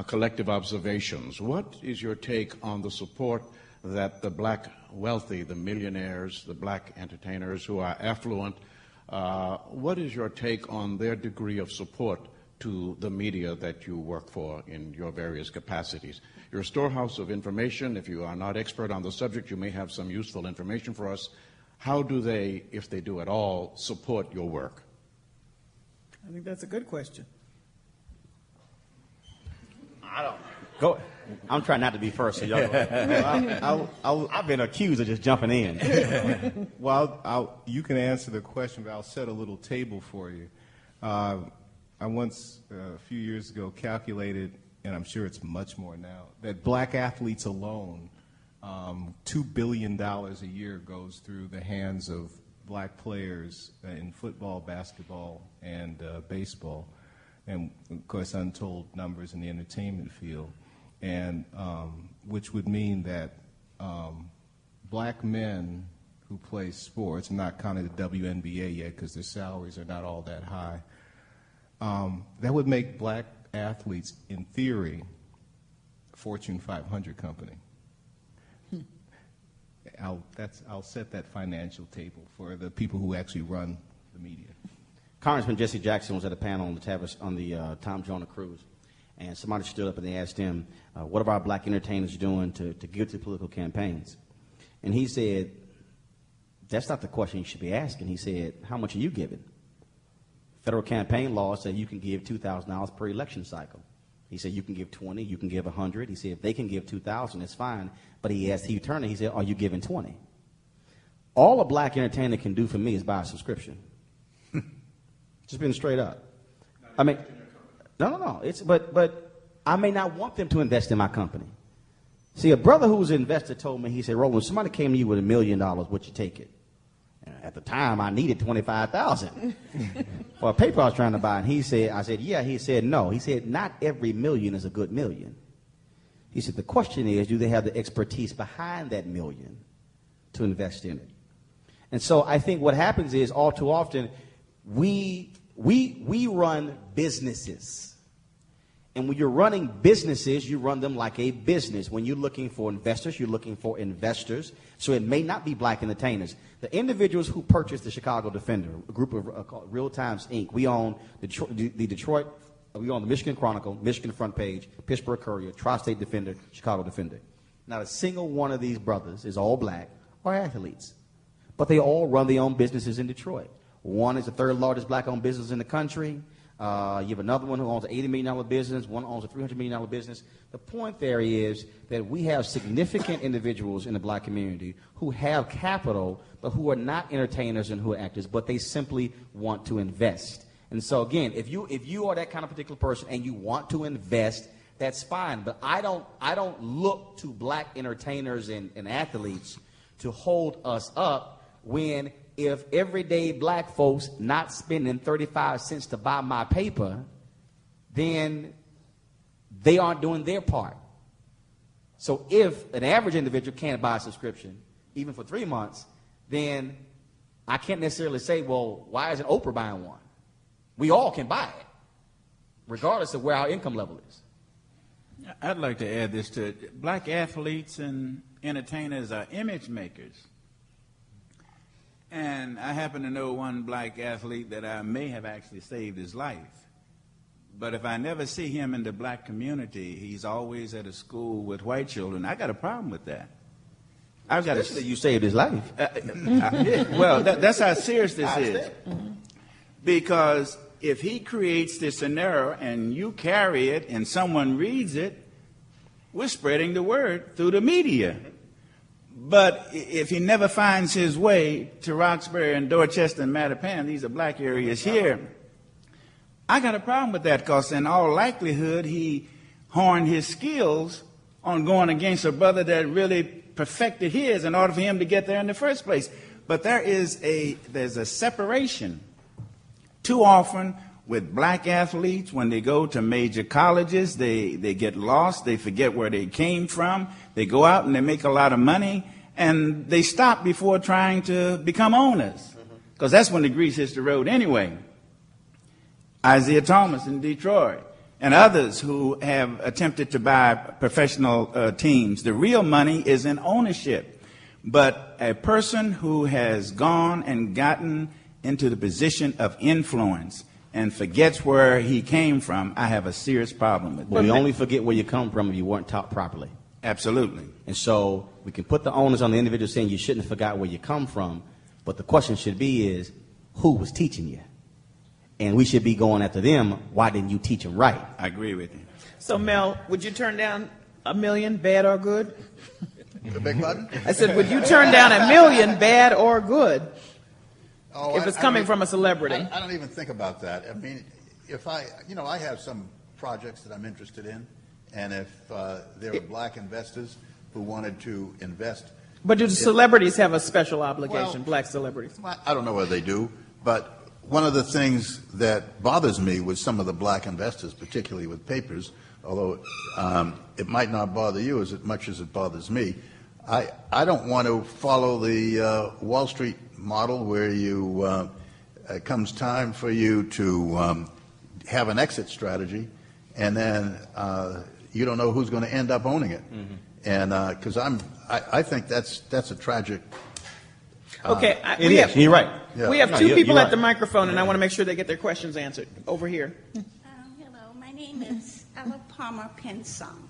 collective observations. What is your take on the support that the black wealthy, the millionaires, the black entertainers who are affluent, what is your take on their degree of support to the media that you work for in your various capacities? You're a storehouse of information. If you are not expert on the subject, you may have some useful information for us. How do they, if they do at all, support your work? I think that's a good question. I don't go. I'm trying not to be first. So y'all I've been accused of just jumping in. Well, you can answer the question, but I'll set a little table for you. I once, a few years ago, calculated, and I'm sure it's much more now, that black athletes alone, $2 billion a year goes through the hands of black players in football, basketball, and baseball, and of course untold numbers in the entertainment field, and which would mean that black men who play sports, not counting the WNBA yet because their salaries are not all that high, that would make black athletes, in theory, a Fortune 500 company. I'll set that financial table for the people who actually run the media. Congressman Jesse Jackson was at a panel on the Tom Jonah cruise, and somebody stood up and they asked him, what are our black entertainers doing to give to political campaigns? And he said, that's not the question you should be asking. He said, how much are you giving? Federal campaign laws say you can give $2,000 per election cycle. He said, you can give 20, you can give 100. He said, if they can give 2,000, it's fine. But he asked Hugh Turner, he said, are you giving 20? All a black entertainer can do for me is buy a subscription. Just being straight up. I mean, no. But I may not want them to invest in my company. See, a brother who was an investor told me, he said, Roland, somebody came to you with $1 million, would you take it? At the time, I needed $25,000 for a paper I was trying to buy. And he said, I said, yeah. He said, no. He said, not every million is a good million. He said, the question is, do they have the expertise behind that million to invest in it? And so I think what happens is, all too often, we run businesses. And when you're running businesses, you run them like a business. When you're looking for investors, you're looking for investors. So it may not be black entertainers. The individuals who purchased the Chicago Defender, a group of called Real Times Inc., we own we own the Michigan Chronicle, Michigan Front Page, Pittsburgh Courier, Tri-State Defender, Chicago Defender. Not a single one of these brothers is all black or athletes. But they all run their own businesses in Detroit. One is the third largest black-owned business in the country. You have another one who owns an $80 million business. One owns a $300 million business. The point there is that we have significant individuals in the black community who have capital, but who are not entertainers and who are actors, but they simply want to invest. And so, again, if you are that kind of particular person and you want to invest, that's fine. But I don't look to black entertainers and athletes to hold us up when, if everyday black folks not spending 35 cents to buy my paper, then they aren't doing their part. So if an average individual can't buy a subscription, even for 3 months, then I can't necessarily say, well, why isn't Oprah buying one? We all can buy it, regardless of where our income level is. I'd like to add this to it. Black athletes and entertainers are image makers. And I happen to know one black athlete that I may have actually saved his life. But if I never see him in the black community, he's always at a school with white children. I got a problem with that. I've got Especially you saved his life. Well, that's how serious this is. Because if he creates this scenario and you carry it and someone reads it, we're spreading the word through the media. But if he never finds his way to Roxbury and Dorchester and Mattapan, these are black areas here, I got a problem with that, because in all likelihood he honed his skills on going against a brother that really perfected his in order for him to get there in the first place. But there's a separation too often with black athletes. When they go to major colleges, they get lost, they forget where they came from, they go out and they make a lot of money, and they stop before trying to become owners, because that's when the grease hits the road anyway. Isaiah Thomas in Detroit and others who have attempted to buy professional teams. The real money is in ownership. But a person who has gone and gotten into the position of influence and forgets where he came from, I have a serious problem with But that. we only forget where you come from if you weren't taught properly. Absolutely. And so we can put the onus on the individual saying you shouldn't have forgot where you come from, but the question should be is, who was teaching you? And we should be going after them. Why didn't you teach them right? I agree with you. So, Mel, would you turn down $1 million, bad or good? The big button? I said, would you turn down $1 million, bad or good, Oh, if it's coming from a celebrity? I don't even think about that. I mean, if I have some projects that I'm interested in, and if there are black investors who wanted to invest. But do the celebrities have a special obligation, Well, black celebrities? I don't know whether they do, but one of the things that bothers me with some of the black investors, particularly with papers, although it might not bother you as much as it bothers me, I don't want to follow the Wall Street model where you it comes time for you to have an exit strategy, and then you don't know who's going to end up owning it. Mm-hmm. And because I think that's a tragic. Okay, You're right. Yeah. We have No, two you're people right. at the microphone, and I want to make sure they get their questions answered. Over here. Hello, my name is Ella Palmer Pensong.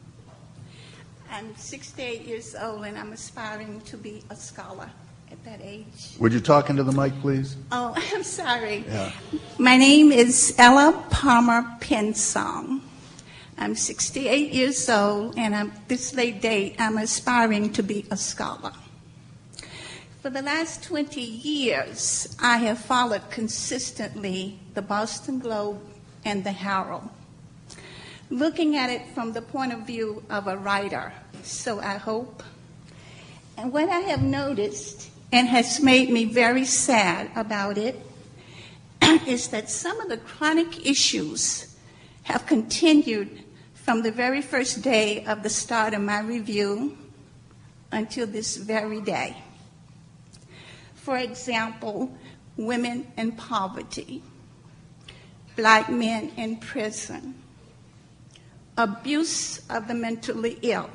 I'm 68 years old, and I'm aspiring to be a scholar at that age. Would you talk into the mic, please? Oh, I'm sorry. Yeah. My name is Ella Palmer Pensong. I'm 68 years old, and this late date, I'm aspiring to be a scholar. For the last 20 years, I have followed consistently the Boston Globe and the Herald, looking at it from the point of view of a writer, so I hope. And what I have noticed, and has made me very sad about it, is that some of the chronic issues have continued from the very first day of the start of my review until this very day. For example, women in poverty, black men in prison, abuse of the mentally ill.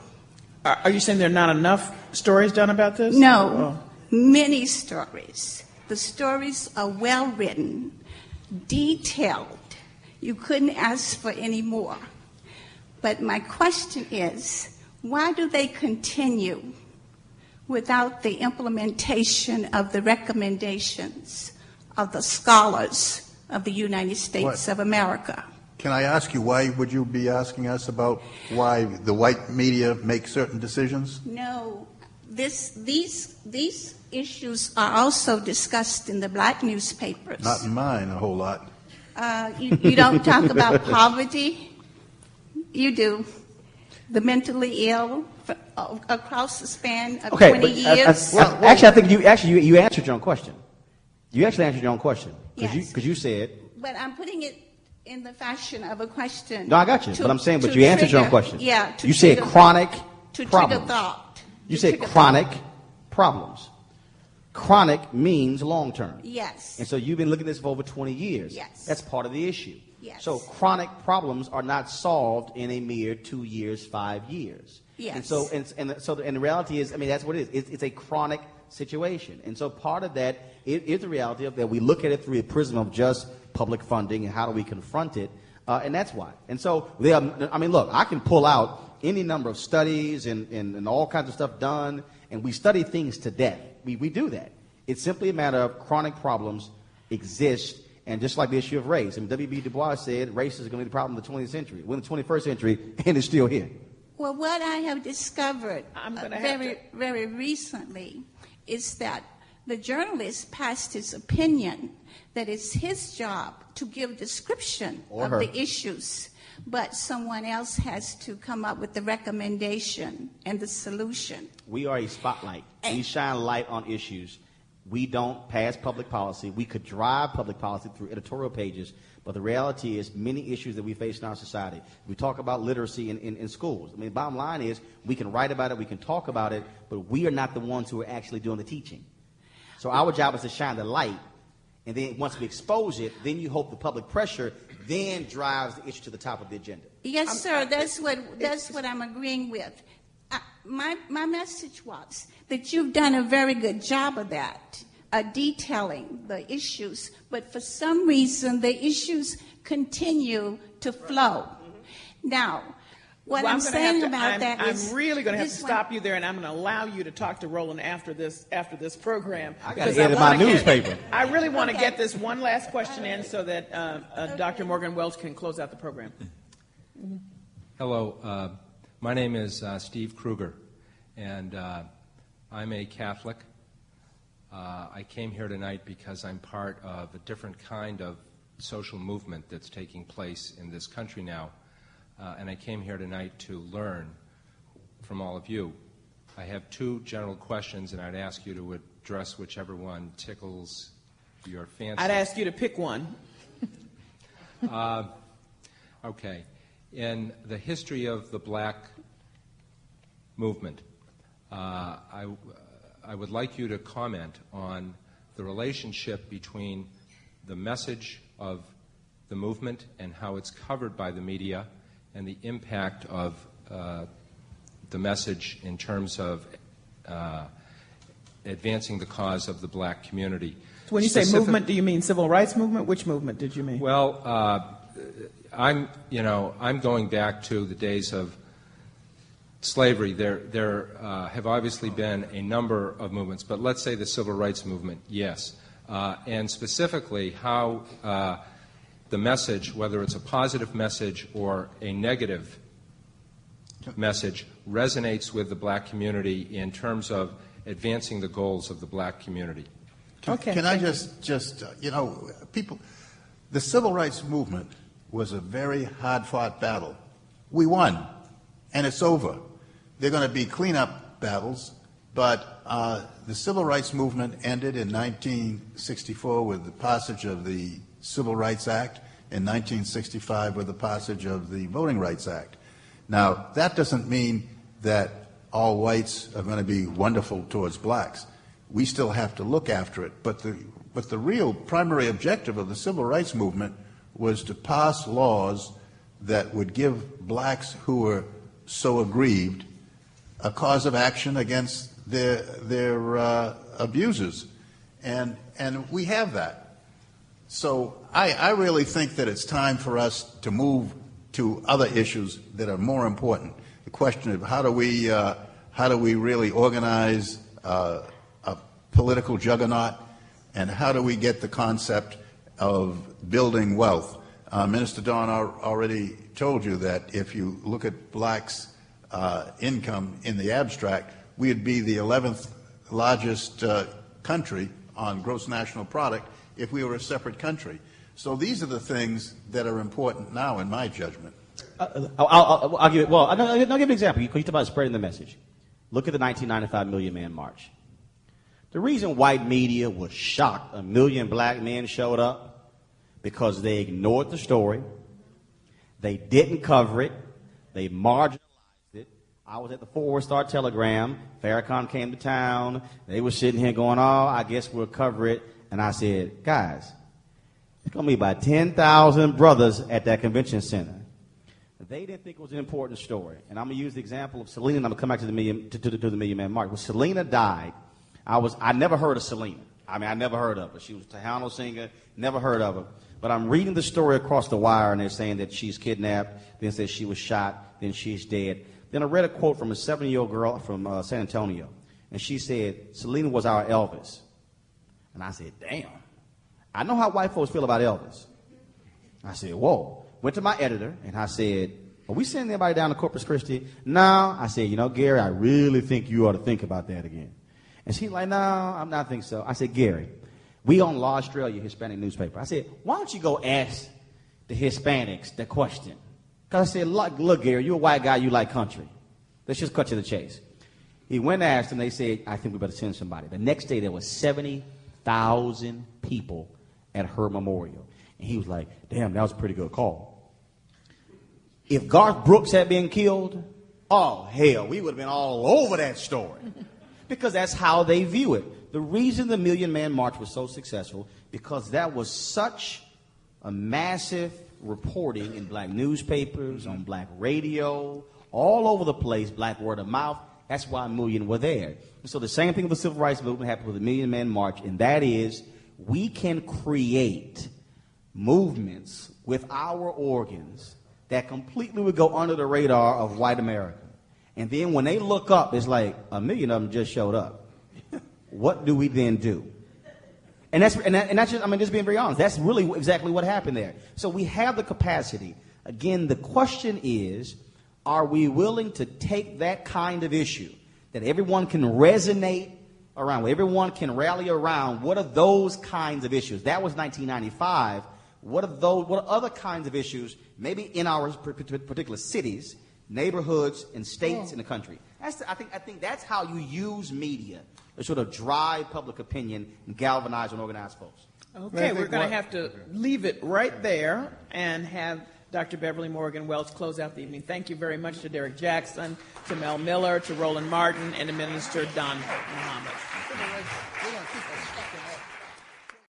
Are you saying there are not enough stories done about this? No, many stories. The stories are well written, detailed. You couldn't ask for any more. But my question is, why do they continue without the implementation of the recommendations of the scholars of the United States of America? Can I ask you, why would you be asking us about why the white media make certain decisions? No, these issues are also discussed in the black newspapers. Not in mine, a whole lot. You don't talk about poverty? You do. The mentally ill across the span of 20 years. Actually, I think you answered your own question. You actually answered your own question because you said. But I'm putting it in the fashion of a question. No, I got you. But I'm saying, but you answered your own question. Yeah. You said chronic to problems. Trigger thought. You said chronic problems. Chronic means long term. Yes. And so you've been looking at this for over 20 years. Yes. That's part of the issue. Yes. So chronic problems are not solved in a mere 2 years, 5 years. Yes. And so the reality is, I mean, that's what it is. It's a chronic situation. And so part of that is the reality of that we look at it through a prism of just public funding and how do we confront it. And that's why. And so, look, I can pull out any number of studies and all kinds of stuff done, and we study things to death. We do that. It's simply a matter of chronic problems exist, and just like the issue of race. I mean, W.B. Du Bois said race is going to be the problem of the 20th century. We're in the 21st century, and it's still here. Well, what I have discovered very recently is that the journalist passed his opinion that it's his job to give description of the issues, but someone else has to come up with the recommendation and the solution. We are a spotlight. We shine light on issues. We don't pass public policy. We could drive public policy through editorial pages, but the reality is many issues that we face in our society. We talk about literacy in schools. I mean, the bottom line is we can write about it, we can talk about it, but we are not the ones who are actually doing the teaching. So our job is to shine the light, and then once we expose it, then you hope the public pressure then drives the issue to the top of the agenda. Yes, sir. That's what I'm agreeing with. My message was that you've done a very good job of that. detailing the issues, but for some reason the issues continue to flow. Now, what I'm saying about that is, I'm really going to have to stop you there, and I'm going to allow you to talk to Roland after this program. I got to edit my newspaper. I really want to get this one last question in so that Dr. Morgan Welch can close out the program. Hello, my name is Steve Kruger, and I'm a Catholic. I came here tonight because I'm part of a different kind of social movement that's taking place in this country now. And I came here tonight to learn from all of you. I have two general questions, and I'd ask you to address whichever one tickles your fancy. I'd ask you to pick one. Okay. In the history of the black movement, I would like you to comment on the relationship between the message of the movement and how it's covered by the media, and the impact of the message in terms of advancing the cause of the black community. When you say movement, do you mean civil rights movement? Which movement did you mean? Well, I'm going back to the days of slavery. There have obviously been a number of movements, but let's say the civil rights movement, yes. And specifically how the message, whether it's a positive message or a negative message, resonates with the black community in terms of advancing the goals of the black community. Can I just people, the civil rights movement was a very hard-fought battle. We won, and it's over. They're going to be cleanup battles, but the civil rights movement ended in 1964 with the passage of the Civil Rights Act, in 1965 with the passage of the Voting Rights Act. Now, that doesn't mean that all whites are going to be wonderful towards blacks. We still have to look after it. But the real primary objective of the civil rights movement was to pass laws that would give blacks who were so aggrieved a cause of action against their abusers. And we have that. So I really think that it's time for us to move to other issues that are more important. The question of how do we really organize a political juggernaut, and how do we get the concept of building wealth? Minister Dawn already told you that if you look at blacks' income in the abstract, we'd be the 11th largest country on gross national product if we were a separate country. So these are the things that are important now, in my judgment. I'll give it. Well, I'll give an example. You talk about spreading the message. Look at the 1995 Million Man March. The reason white media was shocked a million black men showed up because they ignored the story. They didn't cover it. They marginalized it. I was at the Forward Star Telegram. Farrakhan came to town. They were sitting here going, "Oh, I guess we'll cover it." And I said, "Guys, it's going to be about 10,000 brothers at that convention center." They didn't think it was an important story. And I'm going to use the example of Selena, and I'm going to come back to the Million Man March. When Selena died, I never heard of Selena. I mean, I never heard of her. She was a Tejano singer, never heard of her. But I'm reading the story across the wire, and they're saying that she's kidnapped, then said she was shot, then she's dead. Then I read a quote from a 7-year-old girl from San Antonio, and she said, "Selena was our Elvis." And I said, "Damn, I know how white folks feel about Elvis." I said, "Whoa." Went to my editor, and I said, "Are we sending anybody down to Corpus Christi?" "No." I said, "Gary, I really think you ought to think about that again." And she's like, "No, I'm not think so." I said, "Gary, we own La Australia Hispanic newspaper." I said, "Why don't you go ask the Hispanics the question?" Because I said, look, Gary, you're a white guy, you like country. Let's just cut to the chase. He went and asked, and they said, "I think we better send somebody." The next day, there was 70,000 people at her memorial. And he was like, "Damn, that was a pretty good call." If Garth Brooks had been killed, oh, hell, we would have been all over that story. Because that's how they view it. The reason the Million Man March was so successful, because that was such a massive reporting in black newspapers, on black radio, all over the place, black word of mouth. That's why 1 million were there. And so the same thing with the Civil Rights Movement happened with the 1 Million Man March, and that is we can create movements with our organs that completely would go under the radar of white America. And then when they look up, it's like 1 million of them just showed up. What do we then do? And that's just, I mean, just being very honest, that's really exactly what happened there. So we have the capacity. Again, the question is, are we willing to take that kind of issue that everyone can resonate around, where everyone can rally around? What are those kinds of issues? That was 1995. What are other kinds of issues, maybe in our particular cities, neighborhoods, and states in the country? I think that's how you use media to sort of drive public opinion and galvanize and organize folks. Okay, we're going to have to leave it right there and have Dr. Beverly Morgan Welch close out the evening. Thank you very much to Derek Jackson, to Mel Miller, to Roland Martin, and to Minister Don Muhammad.